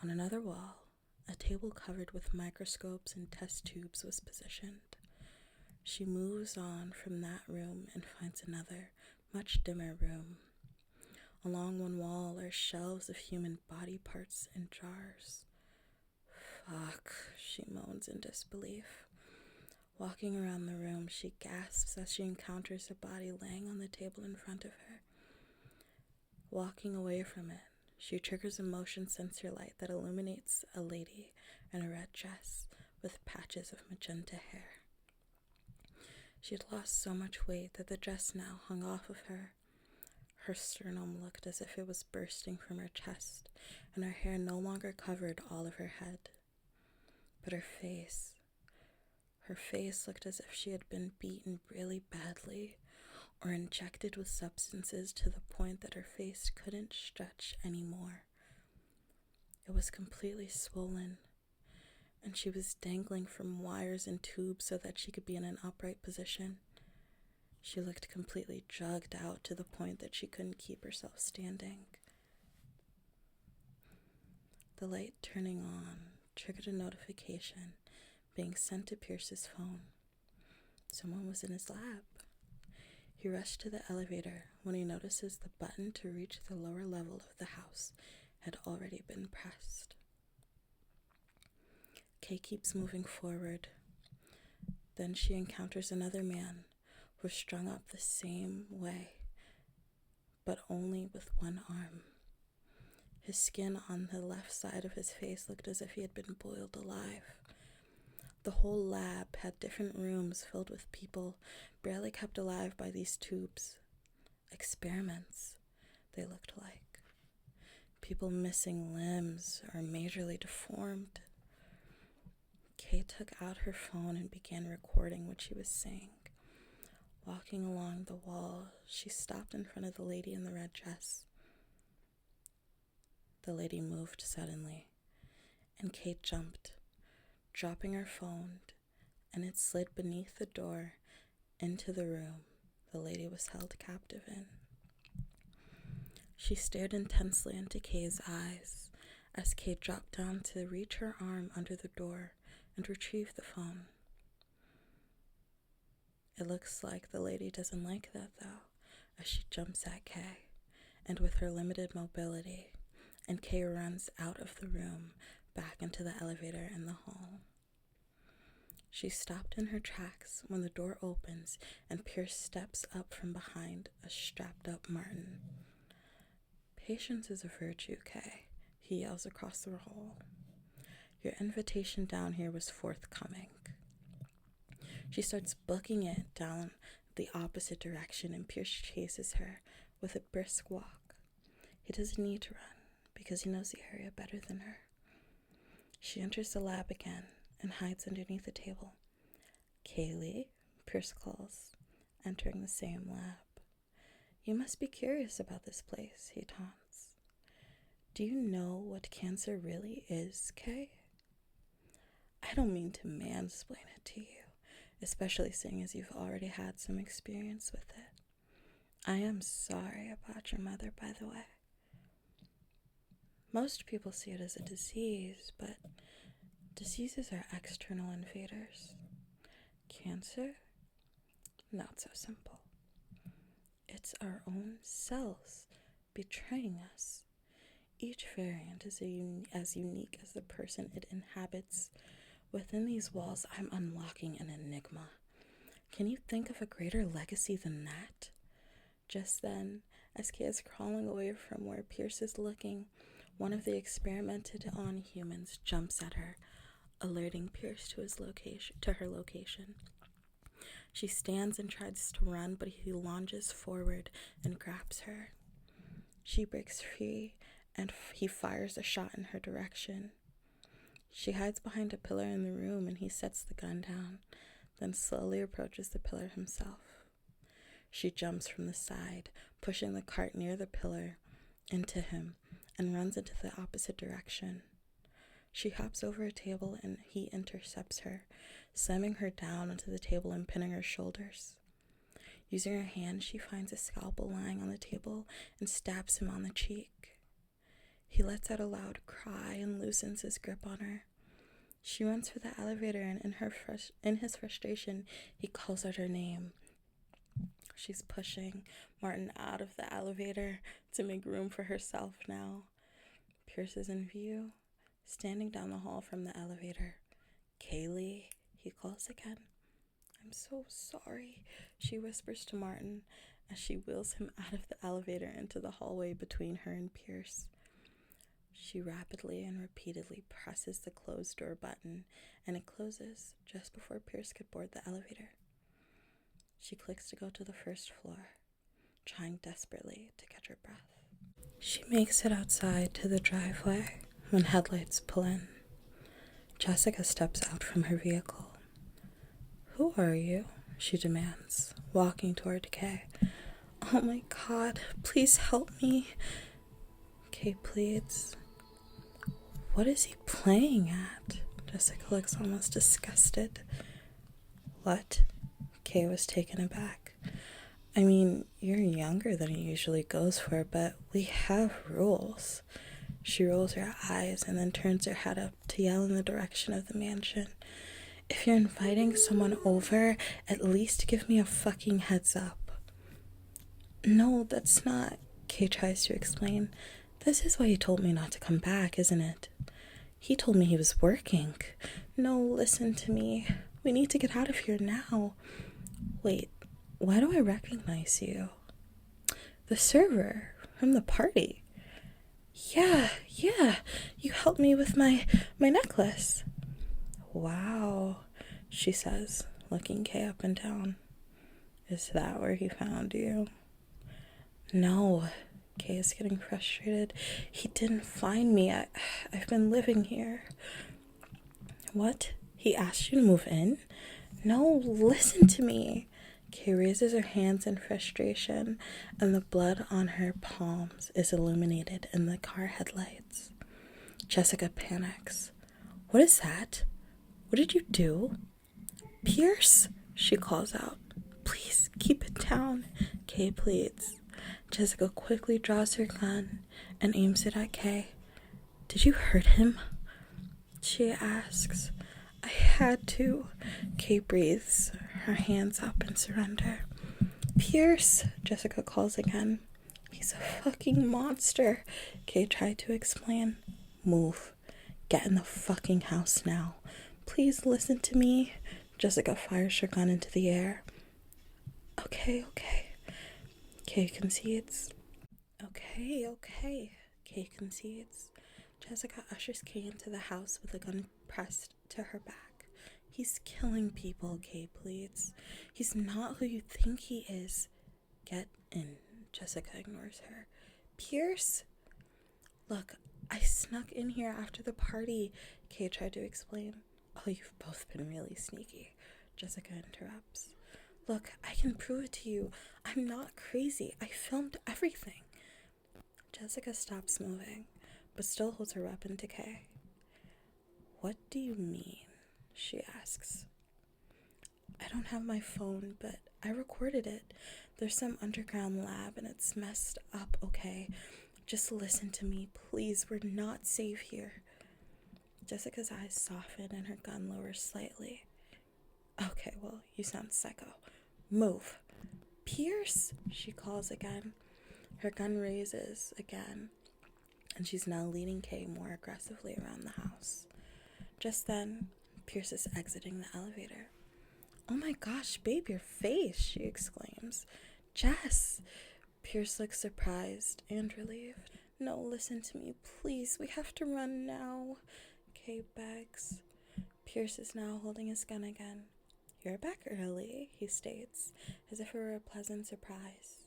On another wall, a table covered with microscopes and test tubes was positioned. She moves on from that room and finds another, much dimmer room. Along one wall are shelves of human body parts in jars. "Fuck," she moans in disbelief. Walking around the room, she gasps as she encounters a body laying on the table in front of her. Walking away from it, she triggers a motion sensor light that illuminates a lady in a red dress with patches of magenta hair. She had lost so much weight that the dress now hung off of her. Her sternum looked as if it was bursting from her chest, and her hair no longer covered all of her head. But her face looked as if she had been beaten really badly or injected with substances to the point that her face couldn't stretch anymore. It was completely swollen, and she was dangling from wires and tubes so that she could be in an upright position. She looked completely drugged out to the point that she couldn't keep herself standing. The light turning on triggered a notification being sent to Pierce's phone. Someone was in his lab. He rushed to the elevator when he notices the button to reach the lower level of the house had already been pressed. Kay keeps moving forward. Then she encounters another man who was strung up the same way, but only with one arm. His skin on the left side of his face looked as if he had been boiled alive. The whole lab had different rooms filled with people barely kept alive by these tubes. Experiments, they looked like. People missing limbs or majorly deformed. Kay took out her phone and began recording what she was saying. Walking along the wall, she stopped in front of the lady in the red dress. The lady moved suddenly, and Kay jumped, dropping her phone, and it slid beneath the door into the room the lady was held captive in. She stared intensely into Kay's eyes as Kay dropped down to reach her arm under the door and retrieve the phone. It looks like the lady doesn't like that, though, as she jumps at Kay, and with her limited mobility, and Kay runs out of the room back into the elevator in the hall. She stopped in her tracks when the door opens and Pierce steps up from behind a strapped-up Martin. "Patience is a virtue, Kay," he yells across the hall. "Your invitation down here was forthcoming." She starts booking it down the opposite direction, and Pierce chases her with a brisk walk. He doesn't need to run because he knows the area better than her. She enters the lab again and hides underneath the table. "Kaylee," Pierce calls, entering the same lab. "You must be curious about this place," he taunts. "Do you know what cancer really is, Kay?" "I don't mean to mansplain it to you, especially seeing as you've already had some experience with it. I am sorry about your mother, by the way. Most people see it as a disease, but diseases are external invaders. Cancer? Not so simple. It's our own cells betraying us. Each variant is as unique as the person it inhabits. Within these walls, I'm unlocking an enigma. Can you think of a greater legacy than that?" Just then, as Kay is crawling away from where Pierce is looking, one of the experimented on humans jumps at her, alerting Pierce to her location. She stands and tries to run, but he lunges forward and grabs her. She breaks free, and he fires a shot in her direction. She hides behind a pillar in the room, and he sets the gun down, then slowly approaches the pillar himself. She jumps from the side, pushing the cart near the pillar into him, and runs into the opposite direction. She hops over a table, and he intercepts her, slamming her down onto the table and pinning her shoulders. Using her hand, she finds a scalpel lying on the table and stabs him on the cheek. He lets out a loud cry and loosens his grip on her. She runs for the elevator, and in his frustration, he calls out her name. She's pushing Martin out of the elevator to make room for herself now. Pierce is in view, standing down the hall from the elevator. "Kaylee," he calls again. "I'm so sorry," she whispers to Martin as she wheels him out of the elevator into the hallway between her and Pierce. She rapidly and repeatedly presses the closed door button, and it closes just before Pierce could board the elevator. She clicks to go to the first floor, trying desperately to catch her breath. She makes it outside to the driveway when headlights pull in. Jessica steps out from her vehicle. "Who are you?" she demands, walking toward Kay. "Oh my God, please help me," Kay pleads. "What is he playing at?" Jessica looks almost disgusted. "What?" Kay was taken aback. "I mean, you're younger than he usually goes for, but we have rules." She rolls her eyes and then turns her head up to yell in the direction of the mansion. "If you're inviting someone over, at least give me a fucking heads up." "No, that's not," Kay tries to explain. "This is why he told me not to come back, isn't it? He told me he was working." "No, listen to me. We need to get out of here now." "Wait, why do I recognize you?" "The server from the party." Yeah, you helped me with my necklace." "Wow," she says, looking Kay up and down. "Is that where he found you?" "No," Kay is getting frustrated. "He didn't find me. I've been living here." "What? He asked you to move in?" "No, listen to me." Kay raises her hands in frustration, and the blood on her palms is illuminated in the car headlights. Jessica panics. "What is that? What did you do?" "Pierce," she calls out. "Please keep it down," Kay pleads. Jessica quickly draws her gun and aims it at Kay. "Did you hurt him?" she asks. "I had to," Kay breathes, her hands up in surrender. "Pierce," Jessica calls again. "He's a fucking monster," Kay tried to explain. "Move. Get in the fucking house now. Please listen to me." Jessica fires her gun into the air. Okay, Kay concedes. Okay, Kay concedes. Jessica ushers Kay into the house with a gun pressed to her back. "He's killing people," Kay pleads. "He's not who you think he is." "Get in," Jessica ignores her. "Pierce?" "Look, I snuck in here after the party," Kay tried to explain. "Oh, you've both been really sneaky," Jessica interrupts. "Look, I can prove it to you. I'm not crazy. I filmed everything." Jessica stops moving, but still holds her weapon to Kay. "What do you mean?" she asks. "I don't have my phone, but I recorded it. There's some underground lab and it's messed up, okay? Just listen to me, please. We're not safe here." Jessica's eyes soften and her gun lowers slightly. "Okay, well, you sound psycho. Move." "Pierce," she calls again. Her gun raises again, and she's now leading Kay more aggressively around the house. Just then, Pierce is exiting the elevator. "Oh my gosh, babe, your face," she exclaims. "Jess!" Pierce looks surprised and relieved. "No, listen to me, please. We have to run now," Kay begs. Pierce is now holding his gun again. "You're back early," he states, as if it were a pleasant surprise.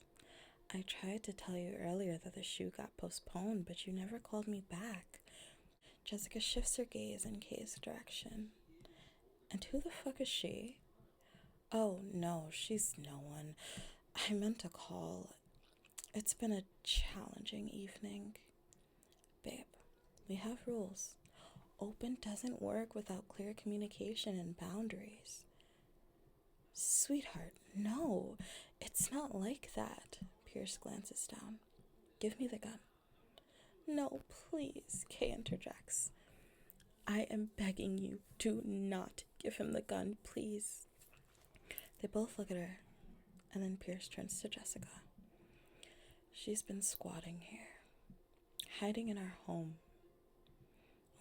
"I tried to tell you earlier that the shoot got postponed, but you never called me back." Jessica shifts her gaze in Kay's direction. "And who the fuck is she?" "Oh, no, she's no one. I meant to call. It's been a challenging evening." "Babe, we have rules. Open doesn't work without clear communication and boundaries." "Sweetheart, no, it's not like that." Pierce glances down. "Give me the gun." "No, please," Kay interjects. "I am begging you, do not give him the gun, please." They both look at her, and then Pierce turns to Jessica. "She's been squatting here, hiding in our home."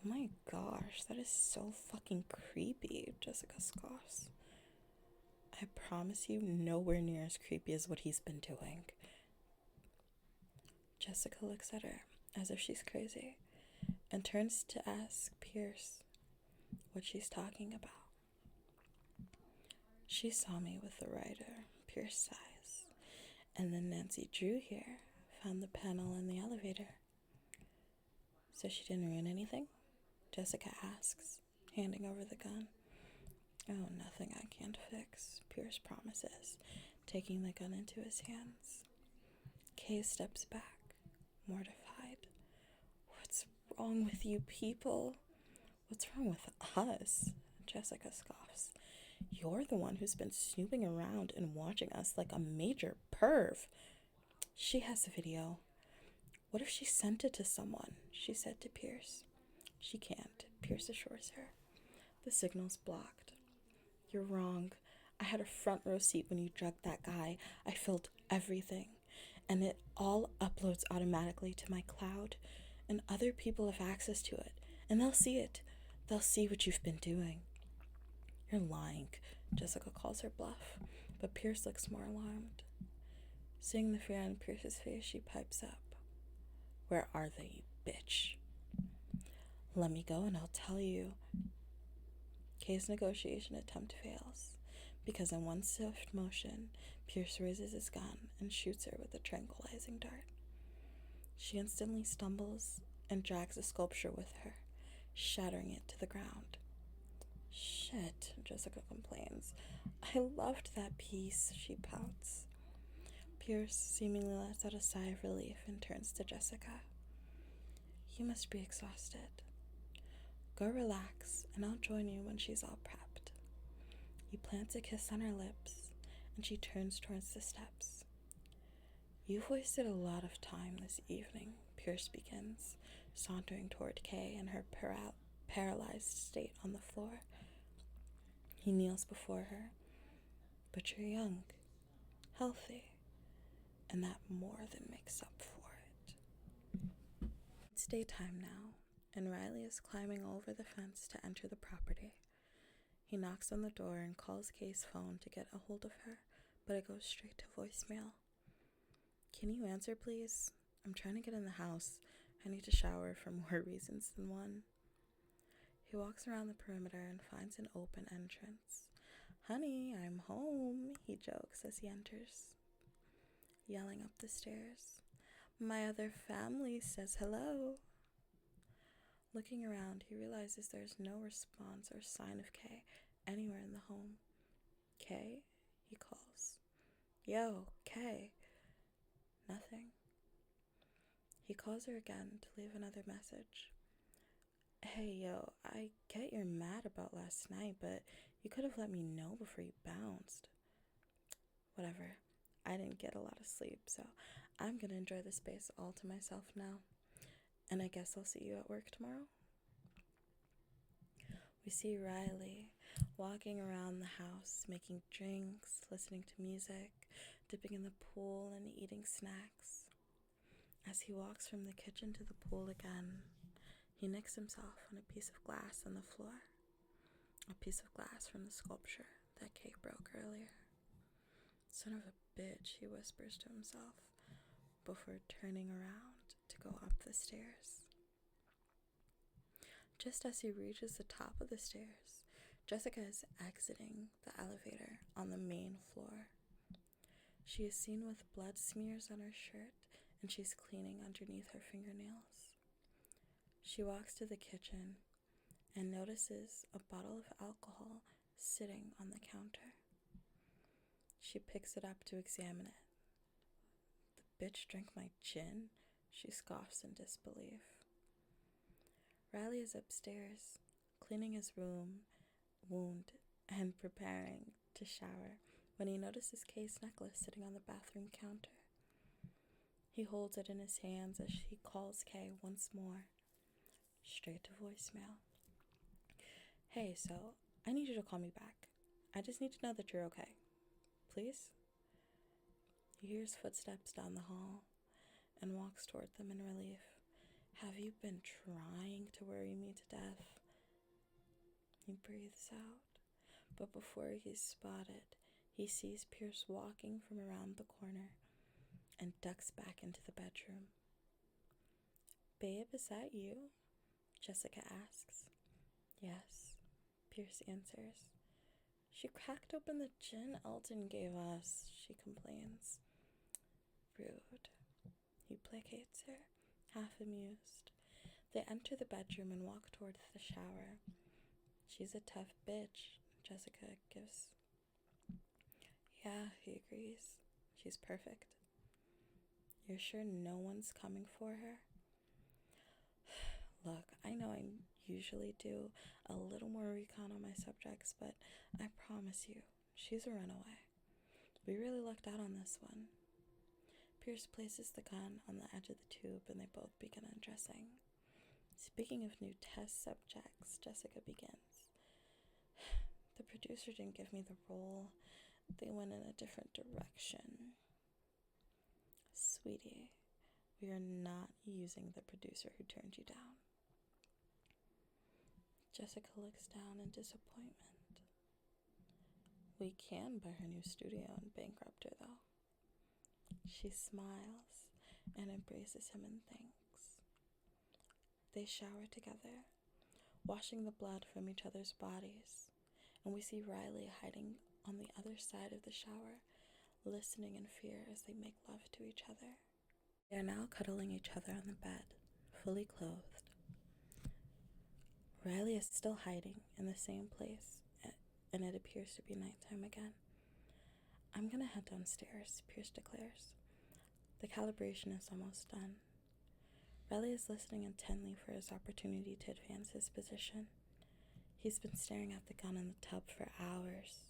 "Oh my gosh, that is so fucking creepy," Jessica scoffs. "I promise you, nowhere near as creepy as what he's been doing." Jessica looks at her as if she's crazy and turns to ask Pierce what she's talking about. "She saw me with the writer," Pierce sighs, "and then Nancy Drew here found the panel in the elevator." "So she didn't ruin anything?" Jessica asks. handing over the gun. Oh, nothing I can't fix, Pierce promises, taking the gun into his hands. Kay steps back, mortified. What's wrong with you people? What's wrong with us? Jessica scoffs. You're the one who's been snooping around and watching us like a major perv. She has the video. What if she sent it to someone? She said to Pierce. She can't, Pierce assures her. The signal's blocked. You're wrong. I had a front row seat when you drugged that guy. I filmed everything, and it all uploads automatically to my cloud, and other people have access to it, and they'll see it. They'll see what you've been doing. You're lying, Jessica calls her bluff, but Pierce looks more alarmed. Seeing the fear on Pierce's face, she pipes up. Where are they, you bitch? Let me go and I'll tell you. Kay's negotiation attempt fails, because in one swift motion, Pierce raises his gun and shoots her with a tranquilizing dart. She instantly stumbles and drags the sculpture with her, shattering it to the ground. Shit, Jessica complains. I loved that piece, she pouts. Pierce seemingly lets out a sigh of relief and turns to Jessica. You must be exhausted. Go relax, and I'll join you when she's all prepped. He plants a kiss on her lips, and she turns towards the steps. You've wasted a lot of time this evening, Pierce begins, sauntering toward Kay in her paralyzed state on the floor. He kneels before her. But you're young, healthy, and that more than makes up for it. It's daytime now, and Riley is climbing over the fence to enter the property. He knocks on the door and calls Kay's phone to get a hold of her, but it goes straight to voicemail. Can you answer, please? I'm trying to get in the house. I need to shower for more reasons than one. He walks around the perimeter and finds an open entrance. Honey, I'm home, he jokes as he enters, yelling up the stairs. My other family says hello. Looking around, he realizes there's no response or sign of Kay anywhere in the home. Kay? He calls. Yo, Kay. Nothing. He calls her again to leave another message. Hey, yo, I get you're mad about last night, but you could have let me know before you bounced. Whatever. I didn't get a lot of sleep, so I'm gonna enjoy the space all to myself now. And I guess I'll see you at work tomorrow. We see Riley walking around the house, making drinks, listening to music, dipping in the pool, and eating snacks. As he walks from the kitchen to the pool again, he nicks himself on a piece of glass on the floor. A piece of glass from the sculpture that Kay broke earlier. Son of a bitch, he whispers to himself before turning around to go up the stairs. Just as he reaches the top of the stairs, Jessica is exiting the elevator on the main floor. She is seen with blood smears on her shirt, and she's cleaning underneath her fingernails. She walks to the kitchen and notices a bottle of alcohol sitting on the counter. She picks it up to examine it. The bitch drank my gin? She scoffs in disbelief. Riley is upstairs, cleaning his wound and preparing to shower when he notices Kay's necklace sitting on the bathroom counter. He holds it in his hands as he calls Kay once more, straight to voicemail. Hey, so I need you to call me back. I just need to know that you're okay. Please? He hears footsteps down the hall and walks toward them in relief. Have you been trying to worry me to death? He breathes out, but before he's spotted, he sees Pierce walking from around the corner and ducks back into the bedroom. Babe, is that you? Jessica asks. Yes, Pierce answers. She cracked open the gin Elton gave us, she complains. Rude. He placates her, half amused. They enter the bedroom and walk towards the shower. She's a tough bitch, Jessica gives. Yeah, he agrees. She's perfect. You're sure no one's coming for her? Look, I know I usually do a little more recon on my subjects, but I promise you, she's a runaway. We really lucked out on this one. Pierce places the gun on the edge of the tube and they both begin undressing. Speaking of new test subjects, Jessica begins. The producer didn't give me the role. They went in a different direction. Sweetie, we are not using the producer who turned you down. Jessica looks down in disappointment. We can buy her new studio and bankrupt her, though. She smiles and embraces him and thanks. They shower together, washing the blood from each other's bodies, and we see Riley hiding on the other side of the shower, listening in fear as they make love to each other. They are now cuddling each other on the bed, fully clothed. Riley is still hiding in the same place, and it appears to be nighttime again. I'm gonna head downstairs, Pierce declares. The calibration is almost done. Riley is listening intently for his opportunity to advance his position. He's been staring at the gun in the tub for hours.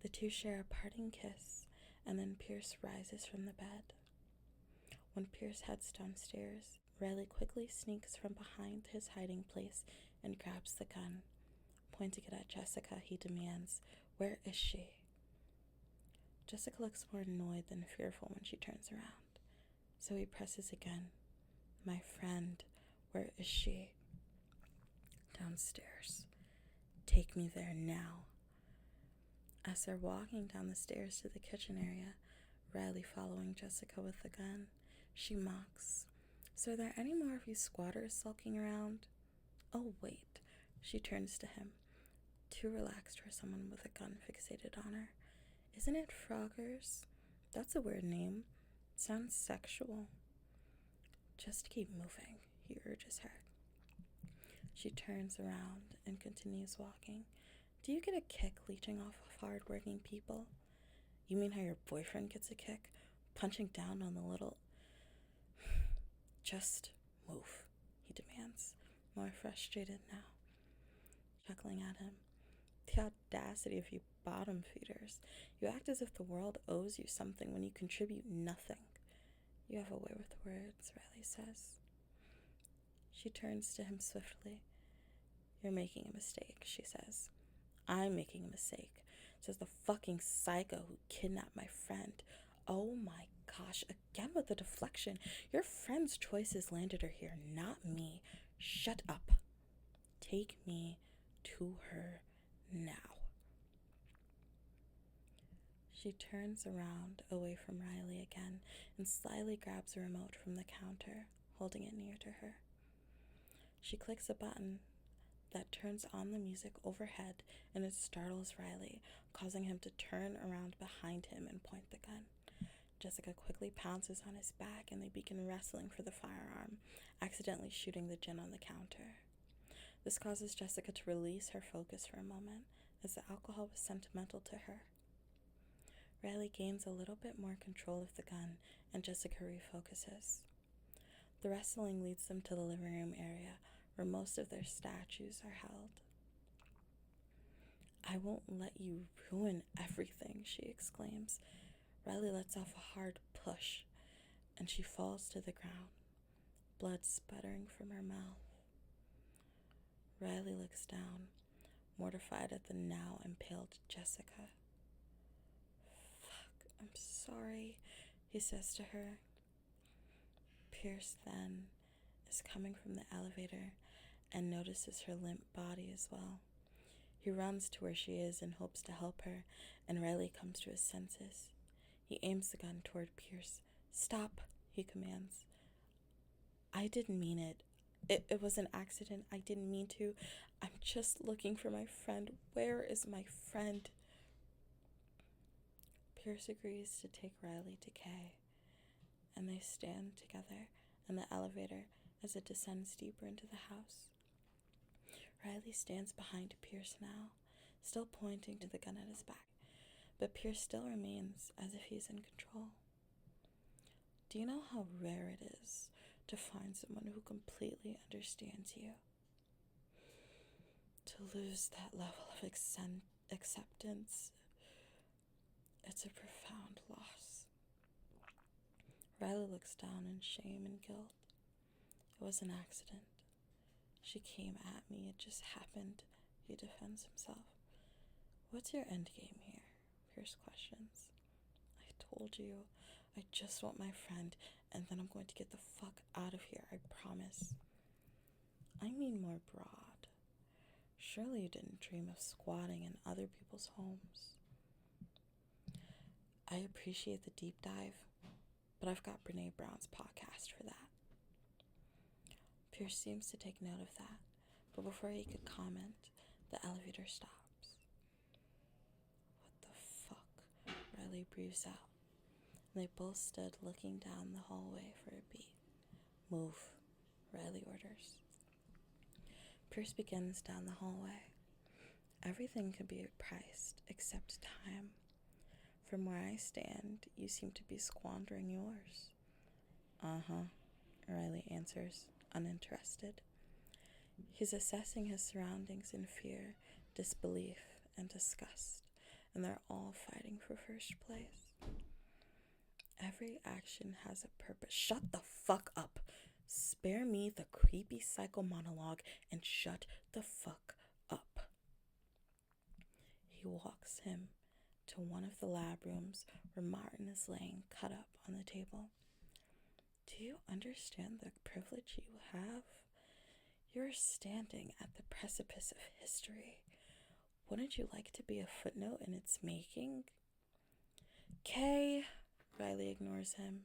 The two share a parting kiss, and then Pierce rises from the bed. When Pierce heads downstairs, Riley quickly sneaks from behind his hiding place and grabs the gun. Pointing it at Jessica, he demands, "Where is she?" Jessica looks more annoyed than fearful when she turns around, so he presses again. "My friend, where is she?" "Downstairs. Take me there now." As they're walking down the stairs to the kitchen area, Riley following Jessica with the gun, she mocks, "So are there any more of you squatters sulking around?" "Oh, wait." She turns to him, too relaxed for someone with a gun fixated on her. "Isn't it Froggers? That's a weird name. Sounds sexual." "Just keep moving," he urges her. She turns around and continues walking. "Do you get a kick leeching off of hard-working people?" "You mean how your boyfriend gets a kick? Punching down on the little..." "Just move," he demands, more frustrated now. Chuckling at him. "The audacity of you bottom feeders. You act as if the world owes you something when you contribute nothing." "You have a way with words," Riley says. She turns to him swiftly. "You're making a mistake," she says. "I'm making a mistake," says the fucking psycho who kidnapped my friend. Oh my gosh, again with the deflection. Your friend's choices landed her here, not me. Shut up. Take me to her now. She turns around away from Riley again and slyly grabs a remote from the counter, holding it near to her. She clicks a button that turns on the music overhead, and it startles Riley, causing him to turn around behind him and point the gun. Jessica quickly pounces on his back and they begin wrestling for the firearm, accidentally shooting the gin on the counter. This causes Jessica to release her focus for a moment, as the alcohol was sentimental to her. Riley gains a little bit more control of the gun, and Jessica refocuses. The wrestling leads them to the living room area, where most of their statues are held. "I won't let you ruin everything," she exclaims. Riley lets off a hard push, and she falls to the ground, blood sputtering from her mouth. Riley looks down, mortified at the now impaled Jessica. "Fuck, I'm sorry," he says to her. Pierce then is coming from the elevator and notices her limp body as well. He runs to where she is and hopes to help her, and Riley comes to his senses. He aims the gun toward Pierce. "Stop," he commands. "I didn't mean it. It was an accident. I didn't mean to. I'm just looking for my friend. Where is my friend?" Pierce agrees to take Riley to Kay, and they stand together in the elevator as it descends deeper into the house. Riley stands behind Pierce now, still pointing to the gun at his back, but Pierce still remains as if he's in control. Do you know how rare it is to find someone who completely understands you? To lose that level of acceptance, it's a profound loss. Riley looks down in shame and guilt. It was an accident. She came at me, it just happened, he defends himself. What's your endgame here? Pierce questions. I told you, I just want my friend, and then I'm going to get the fuck out of here, I promise. I mean more broad. Surely you didn't dream of squatting in other people's homes. I appreciate the deep dive, but I've got Brene Brown's podcast for that. Pierce seems to take note of that, but before he could comment, the elevator stops. What the fuck? Riley breathes out, and they both stood looking down the hallway for a beat. Move, Riley orders. Pierce begins down the hallway. Everything can be priced except time. From where I stand, you seem to be squandering yours. Uh-huh, Riley answers, uninterested. He's assessing his surroundings in fear, disbelief, and disgust, and they're all fighting for first place. Every action has a purpose. Shut the fuck up. Spare me the creepy psycho monologue and shut the fuck up. He walks him to one of the lab rooms where Martin is laying cut up on the table. Do you understand the privilege you have? You're standing at the precipice of history. Wouldn't you like to be a footnote in its making? Kay, Riley ignores him,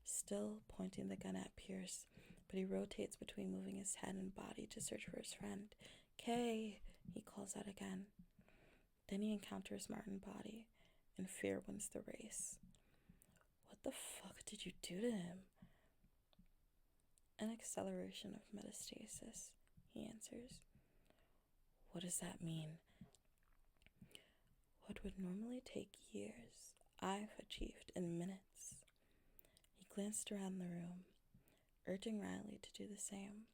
still pointing the gun at Pierce, but he rotates between moving his head and body to search for his friend. Kay, he calls out again. Then he encounters Martin's body, and fear wins the race. What the fuck did you do to him? An acceleration of metastasis, he answers. What does that mean? What would normally take years, I've achieved in minutes. He glanced around the room, urging Riley to do the same.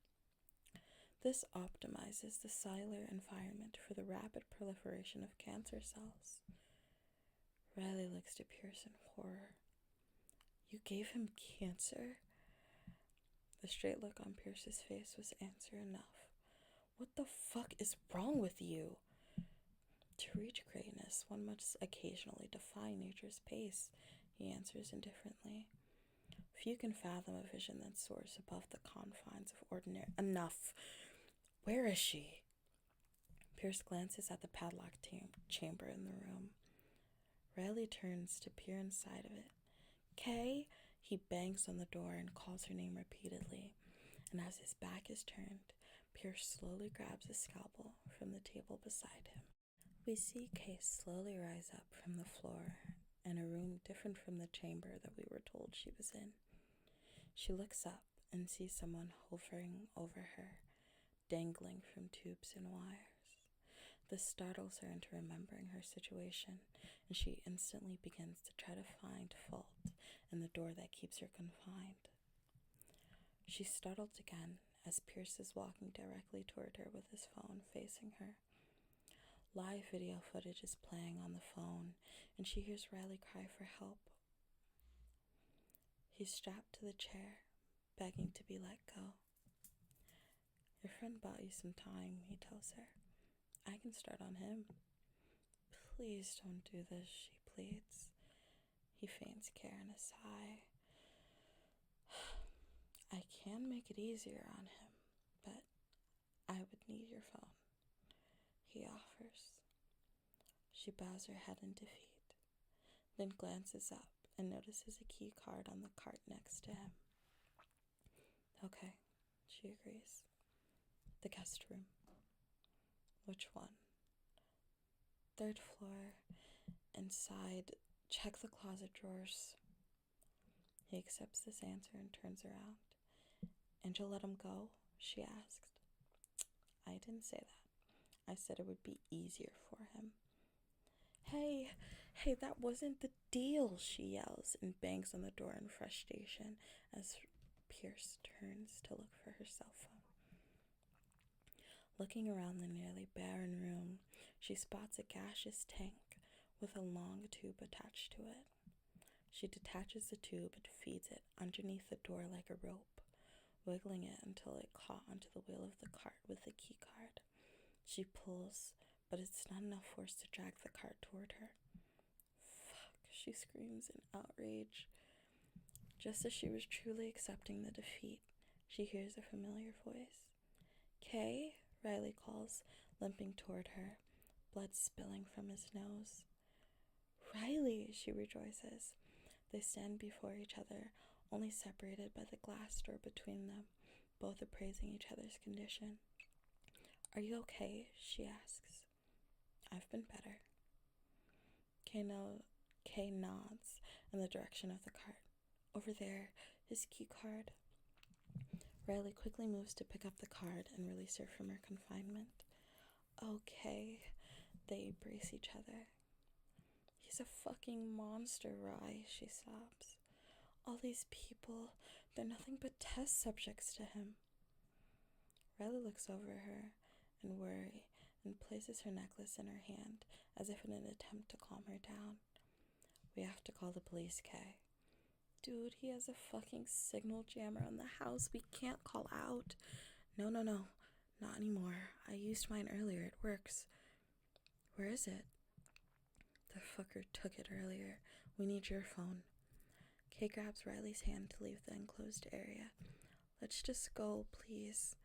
This optimizes the cellular environment for the rapid proliferation of cancer cells. Riley looks to Pierce in horror. You gave him cancer? The straight look on Pierce's face was answer enough. What the fuck is wrong with you? To reach greatness, one must occasionally defy nature's pace, he answers indifferently. Few can fathom a vision that soars above the confines of ordinary. Enough! Where is she? Pierce glances at the padlocked chamber in the room. Riley turns to peer inside of it. Kay? He bangs on the door and calls her name repeatedly, and as his back is turned, Pierce slowly grabs a scalpel from the table beside him. We see Kay slowly rise up from the floor in a room different from the chamber that we were told she was in. She looks up and sees someone hovering over her, dangling from tubes and wires. This startles her into remembering her situation, and she instantly begins to try to find fault in the door that keeps her confined. She's startled again as Pierce is walking directly toward her with his phone facing her. Live video footage is playing on the phone, and she hears Riley cry for help. He's strapped to the chair, begging to be let go. Your friend bought you some time, he tells her. I can start on him. Please don't do this, she pleads. He feigns care and a sigh. I can make it easier on him, but I would need your phone, he offers. She bows her head in defeat, then glances up and notices a key card on the cart next to him. Okay, she agrees. The guest room. Which one? 3rd floor. Inside. Check the closet drawers. He accepts this answer and turns around. And you'll let him go? She asked. I didn't say that. I said it would be easier for him. Hey, that wasn't the deal, she yells and bangs on the door in frustration as Pierce turns to look for her cell phone. Looking around the nearly barren room, she spots a gaseous tank with a long tube attached to it. She detaches the tube and feeds it underneath the door like a rope, wiggling it until it caught onto the wheel of the cart with the key card. She pulls, but it's not enough force to drag the cart toward her. Fuck, she screams in outrage. Just as she was truly accepting the defeat, she hears a familiar voice. Kay? Riley calls, limping toward her, blood spilling from his nose. Riley, she rejoices. They stand before each other, only separated by the glass door between them, both appraising each other's condition. Are you okay? She asks. I've been better. Kay nods in the direction of the cart. Over there, his key card. Riley quickly moves to pick up the card and release her from her confinement. Okay, they embrace each other. He's a fucking monster, Rye, she sobs. All these people, they're nothing but test subjects to him. Riley looks over her in worry and places her necklace in her hand as if in an attempt to calm her down. We have to call the police, Kay. Dude, he has a fucking signal jammer on the house. We can't call out. No. Not anymore. I used mine earlier. It works. Where is it? The fucker took it earlier. We need your phone. Kay grabs Riley's hand to leave the enclosed area. Let's just go, please.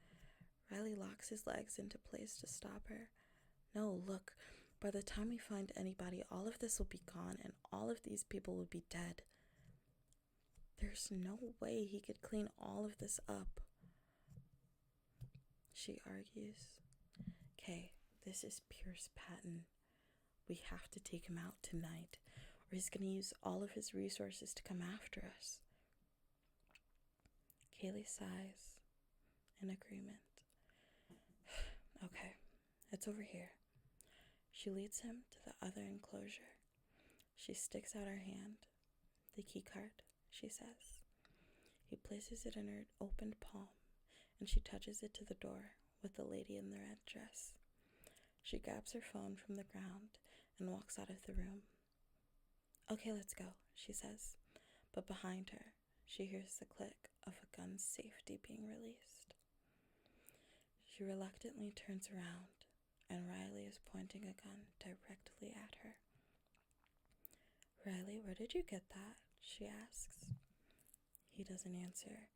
Riley locks his legs into place to stop her. No, look. By the time we find anybody, all of this will be gone and all of these people will be dead. There's no way he could clean all of this up, she argues. Kay, this is Pierce Patton. We have to take him out tonight, or he's going to use all of his resources to come after us. Kaylee sighs in agreement. Okay, it's over here. She leads him to the other enclosure. She sticks out her hand. The key card, she says. He places it in her opened palm, and she touches it to the door with the lady in the red dress. She grabs her phone from the ground and walks out of the room. Okay, let's go, she says, but behind her, she hears the click of a gun's safety being released. She reluctantly turns around, and Riley is pointing a gun directly at her. Riley, where did you get that? She asks. He doesn't answer.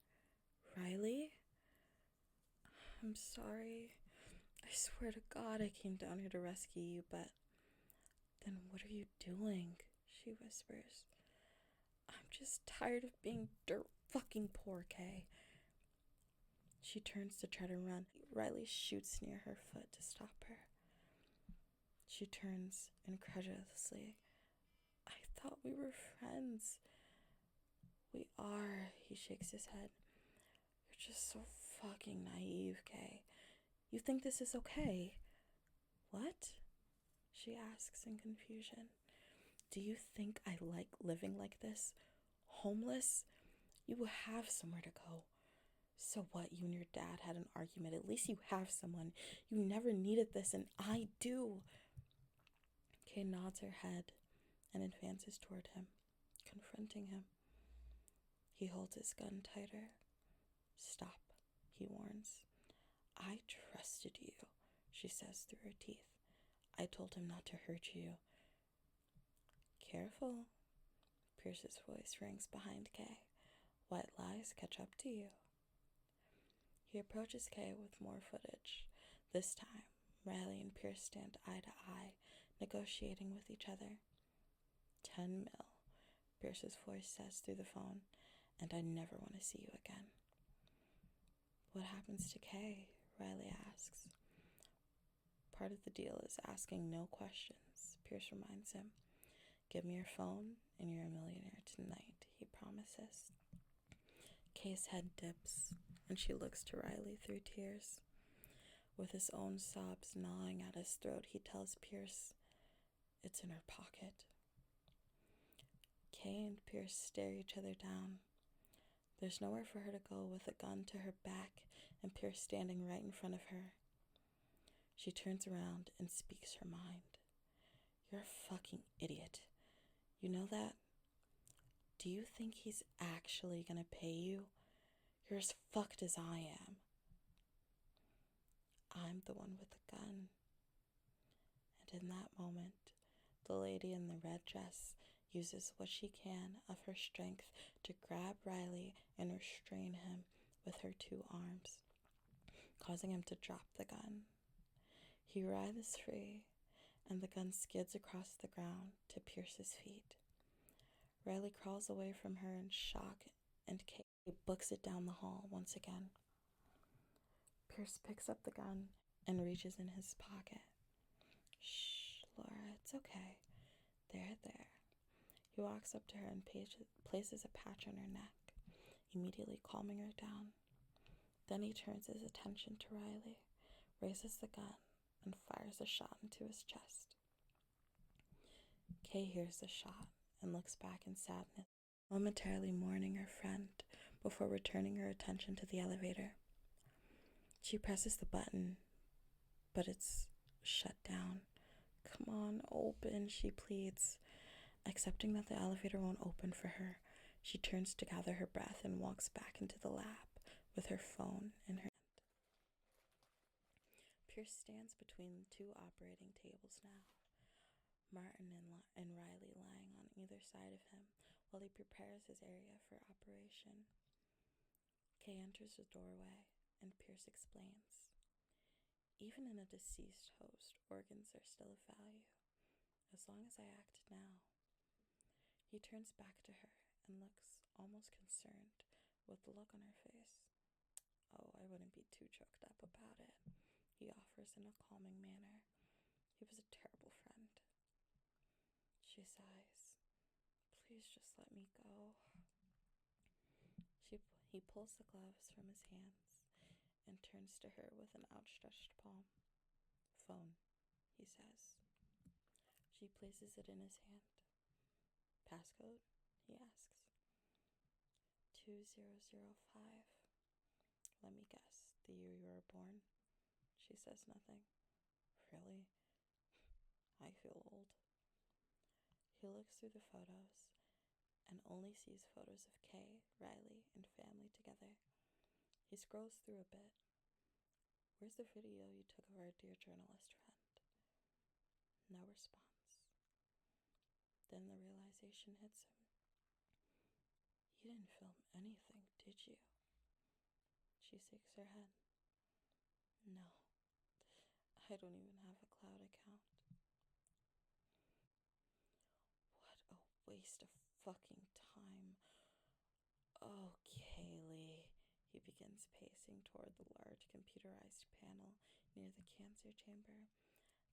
Riley? I'm sorry. I swear to God I came down here to rescue you, but... Then what are you doing? She whispers. I'm just tired of being dirt fucking poor, Kay. She turns to try to run. Riley shoots near her foot to stop her. She turns incredulously. I thought we were friends. We are, he shakes his head. You're just so fucking naive, Kay. You think this is okay? What? She asks in confusion. Do you think I like living like this? Homeless? You will have somewhere to go. So what, you and your dad had an argument. At least you have someone. You never needed this, and I do. Kay nods her head and advances toward him, confronting him. He holds his gun tighter. Stop, he warns. I trusted you, she says through her teeth. I told him not to hurt you. Careful, Pierce's voice rings behind Kay. White lies catch up to you. He approaches Kay with more footage. This time, Riley and Pierce stand eye to eye, negotiating with each other. 10 mil, Pierce's voice says through the phone, and I never want to see you again. What happens to Kay? Riley asks. Part of the deal is asking no questions, Pierce reminds him. Give me your phone and you're a millionaire tonight, he promises. Kay's head dips and she looks to Riley through tears. With his own sobs gnawing at his throat, he tells Pierce it's in her pocket. Kay and Pierce stare each other down. There's nowhere for her to go with a gun to her back and Pierce standing right in front of her. She turns around and speaks her mind. You're a fucking idiot. You know that? Do you think he's actually gonna pay you? You're as fucked as I am. I'm the one with the gun. And in that moment, the lady in the red dress uses what she can of her strength to grab Riley and restrain him with her 2 arms, causing him to drop the gun. He writhes free, and the gun skids across the ground to Pierce's feet. Riley crawls away from her in shock, and Kay books it down the hall once again. Pierce picks up the gun and reaches in his pocket. Shh, Laura, it's okay. There. He walks up to her and places a patch on her neck, immediately calming her down. Then he turns his attention to Riley, raises the gun, and fires a shot into his chest. Kay hears the shot and looks back in sadness, momentarily mourning her friend before returning her attention to the elevator. She presses the button, but it's shut down. Come on, open, she pleads. Accepting that the elevator won't open for her, she turns to gather her breath and walks back into the lab with her phone in her hand. Pierce stands between the 2 operating tables now, Martin and Riley lying on either side of him while he prepares his area for operation. Kay enters the doorway and Pierce explains. Even in a deceased host, organs are still of value, as long as I act now. He turns back to her and looks almost concerned with the look on her face. Oh, I wouldn't be too choked up about it, he offers in a calming manner. He was a terrible friend. She sighs. Please just let me go. He pulls the gloves from his hands and turns to her with an outstretched palm. Phone, he says. She places it in his hand. Passcode, he asks. 2005. Let me guess, the year you were born? She says nothing. Really? I feel old. He looks through the photos and only sees photos of Kay, Riley, and family together. He scrolls through a bit. Where's the video you took of our dear journalist friend? No response. Then the realization hits him. You didn't film anything, did you? She shakes her head. No. I don't even have a cloud account. What a waste of fucking time. Oh, Kaylee. He begins pacing toward the large computerized panel near the cancer chamber.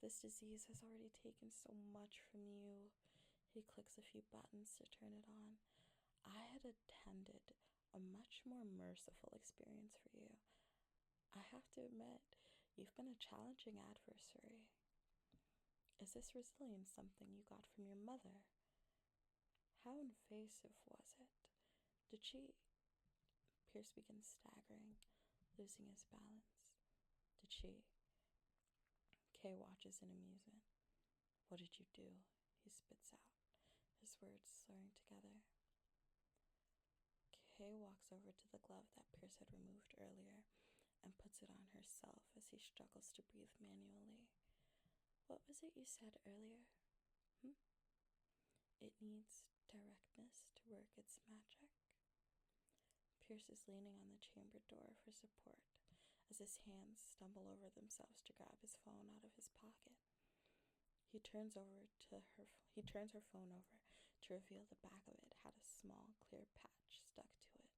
This disease has already taken so much from you. He clicks a few buttons to turn it on. I had attended a much more merciful experience for you. I have to admit, you've been a challenging adversary. Is this resilience something you got from your mother? How invasive was it? Did she... Pierce begins staggering, losing his balance. Did she... Kay watches in amusement. What did you do? He spits out, his words slurring together. Kay walks over to the glove that Pierce had removed earlier and puts it on herself as he struggles to breathe manually. What was it you said earlier? It needs directness to work its magic. Pierce is leaning on the chamber door for support as his hands stumble over themselves to grab his phone out of his pocket. He turns her phone over to reveal the back of it had a small clear patch stuck to it.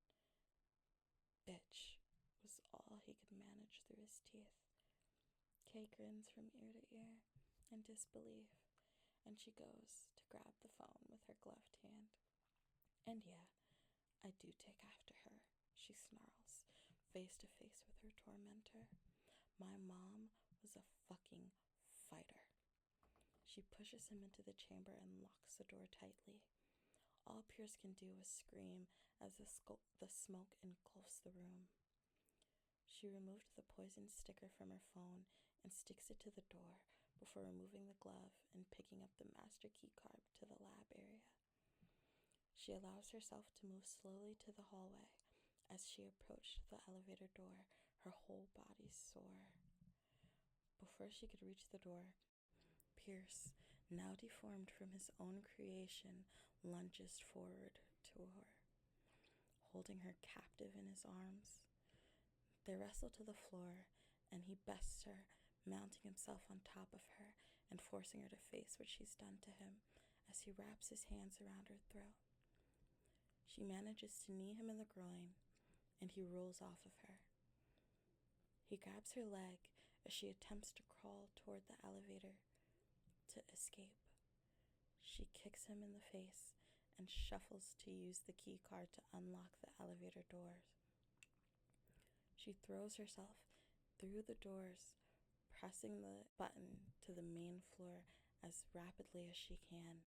Bitch, was all he could manage through his teeth. Kay grins from ear to ear in disbelief, and she goes to grab the phone with her gloved hand. And yeah, I do take after her, she snarls, face to face with her tormentor. My mom was a fucking fighter. She pushes him into the chamber and locks the door tightly. All Pierce can do is scream as the smoke engulfs the room. She removed the poison sticker from her phone and sticks it to the door before removing the glove and picking up the master key card to the lab area. She allows herself to move slowly to the hallway. As she approached the elevator door, her whole body sore. Before she could reach the door, Pierce, now deformed from his own creation, lunges forward to her, holding her captive in his arms. They wrestle to the floor, and he bests her, mounting himself on top of her and forcing her to face what she's done to him as he wraps his hands around her throat. She manages to knee him in the groin, and he rolls off of her. He grabs her leg as she attempts to crawl toward the elevator to escape. She kicks him in the face and shuffles to use the key card to unlock the elevator doors. She throws herself through the doors, pressing the button to the main floor as rapidly as she can.